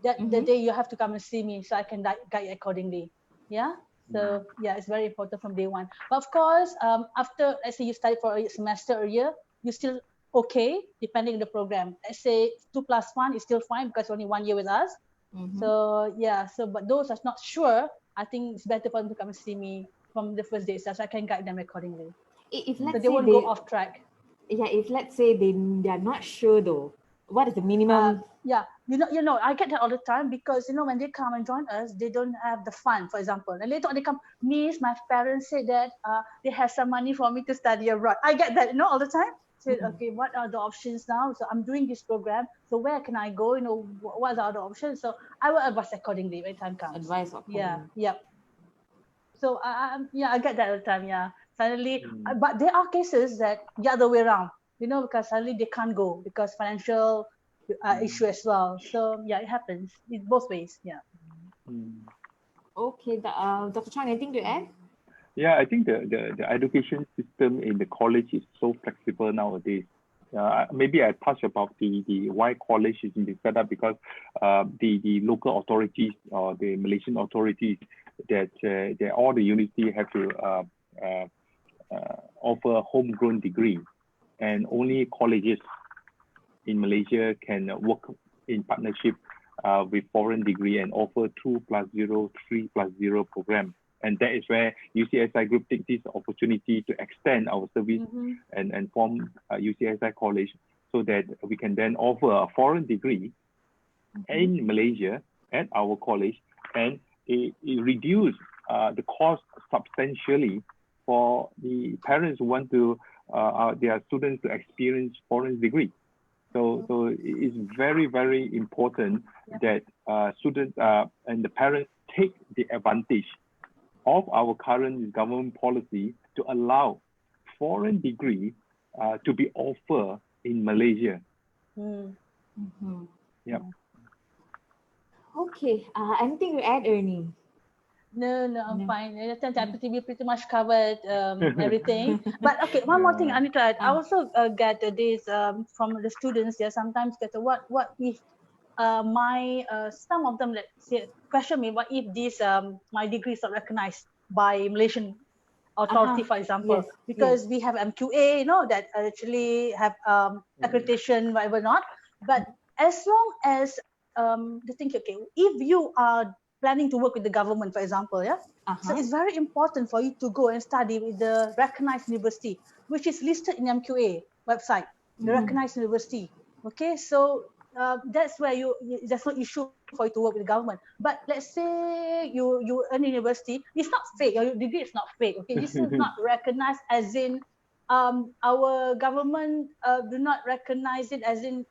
that the day you have to come and see me, so I can guide you accordingly. Yeah. So yeah, it's very important from day one. But of course, after, let's say you study for a semester or a year, you're still okay, depending on the program. Let's say 2+1 is still fine because only 1 year with us. So yeah, but those are not sure, I think it's better for them to come and see me from the first day, so I can guide them accordingly. If so they won't go off track. Yeah, if let's say they are not sure though, what is the minimum? Yeah, you know, I get that all the time, because when they come and join us, they don't have the fund, for example. And later on they come, Miss, my parents said that they have some money for me to study abroad. I get that, all the time. Said, okay, what are the options now? So I'm doing this program. So where can I go? What are the other options? So I will advise accordingly when time comes. Advise accordingly. Yeah. So I get that all the time. Yeah. Suddenly, but there are cases that the other way around, because suddenly they can't go because financial issue as well. So yeah, it happens in both ways. Yeah. Okay, Dr. Chan, anything to add? Yeah, I think the education system in the college is so flexible nowadays. Maybe I touch about the why college is being set up, because the local authorities or the Malaysian authorities that all the universities have to offer homegrown degree, and only colleges in Malaysia can work in partnership with foreign degree and offer 2+0, 3+0 program. And that is where UCSI Group takes this opportunity to extend our service and form UCSI College, so that we can then offer a foreign degree in Malaysia at our college, and it reduce the cost substantially for the parents who want to their students to experience foreign degree. So it's very, very important that students and the parents take the advantage of our current government policy to allow foreign degree to be offered in Malaysia. Yeah. Okay. Anything to add, Ernie? No, I'm fine. I think we pretty much covered everything. But okay, one more thing I need to add. I also get this from the students. They sometimes get what if some of them question me, what if this my degree is not recognized by Malaysian authority, for example, Yes, because we have MQA, that actually have accreditation, whatever not. But as long as the thing, okay, if you are planning to work with the government, for example, so it's very important for you to go and study with the recognized university, which is listed in MQA website, the recognized university. Okay, so that's where there's no issue for you to work with the government. But let's say you earn university, it's not fake. Your degree is not fake. Okay, this is not recognized as in our government do not recognize it as in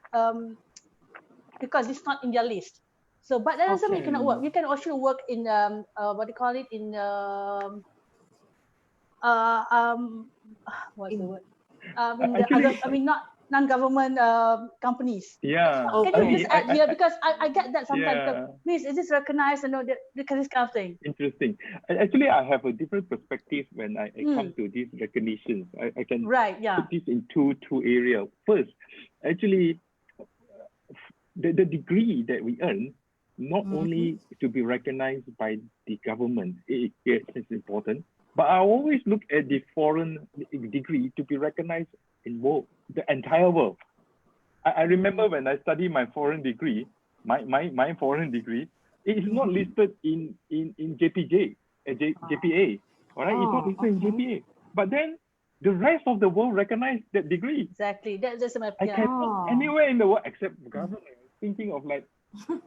because it's not in their list. So, but that doesn't mean you cannot work. You can also work in what do you call it, in what's the word? In the Actually, other, I mean, not non-government companies. yeah. Can you just add here, because I get that sometimes. Yeah. Because, please, is this recognized? Because this kind of thing. Interesting. Actually, I have a different perspective when I come to these recognitions. I can put this in two areas. First, actually, the degree that we earn, not only to be recognized by the government, it is important, but I always look at the foreign degree to be recognized in the entire world. I remember when I studied my foreign degree, my foreign degree, it is not listed in JPA, all right? It's not listed in JPA. But then the rest of the world recognize that degree. Exactly. That's my I can work anywhere in the world except the government. Thinking of like,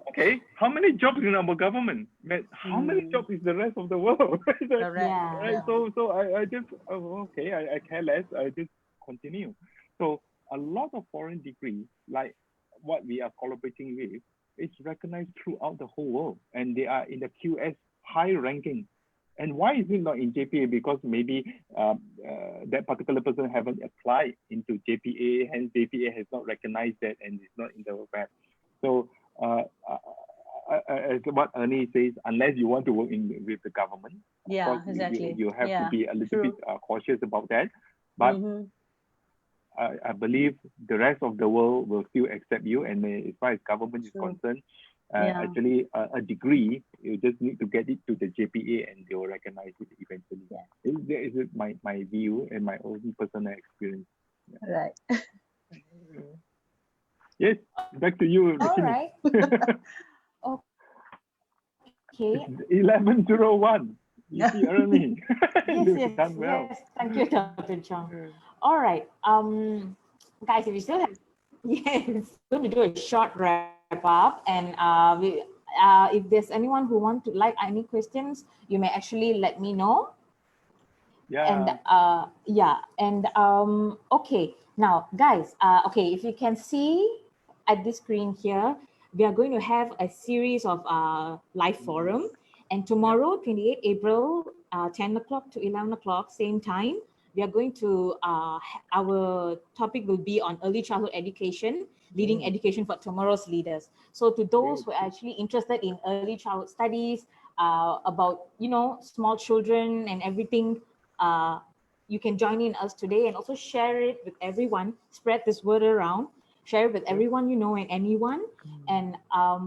okay, how many jobs in our government? But how many jobs is the rest of the world? Right? So I just, okay, I care less. I just continue. So a lot of foreign degrees, like what we are collaborating with, is recognized throughout the whole world, and they are in the QS high ranking. And why is it not in JPA? Because maybe that particular person haven't applied into JPA, hence JPA has not recognized that and it's not in the web. So as what Ernie says, unless you want to work with the government, exactly. You have to be a little bit cautious about that. But I believe the rest of the world will still accept you. And as far as government is concerned, actually a degree, you just need to get it to the JPA and they will recognize it eventually. This is my view and my own personal experience. Right. Yes, back to you. All right. Okay. 11:01. You see, Ernie. Yes. Done well. Yes. Thank you, Dr. Chong. All right. Guys, if you still have, going to do a short wrap up, and if there's anyone who want to any questions, you may actually let me know. Okay. Now, guys, okay, if you can see at this screen here, we are going to have a series of live forum, and tomorrow, 28 April, 10 o'clock to 11 o'clock, same time, we are going to, our topic will be on early childhood education, leading education for tomorrow's leaders. So to those who are actually interested in early childhood studies, about, small children and everything, you can join in us today and also share it with everyone, spread this word around, share it with everyone you know and anyone. And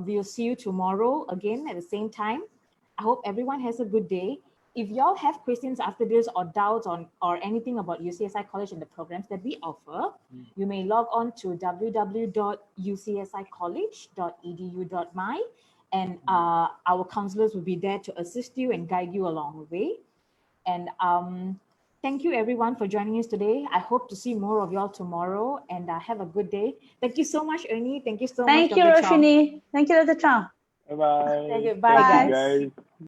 we'll see you tomorrow again at the same time. I hope everyone has a good day. If y'all have questions after this or doubts on or anything about UCSI College and the programs that we offer, you may log on to www.ucsicollege.edu.my, and our counselors will be there to assist you and guide you along the way. And thank you everyone for joining us today. I hope to see more of y'all tomorrow, and have a good day. Thank you so much, Ernie. Thank you so much, Dr. Roshini. Thank you, Dr. Chong. Bye-bye. Thank you. Bye, guys.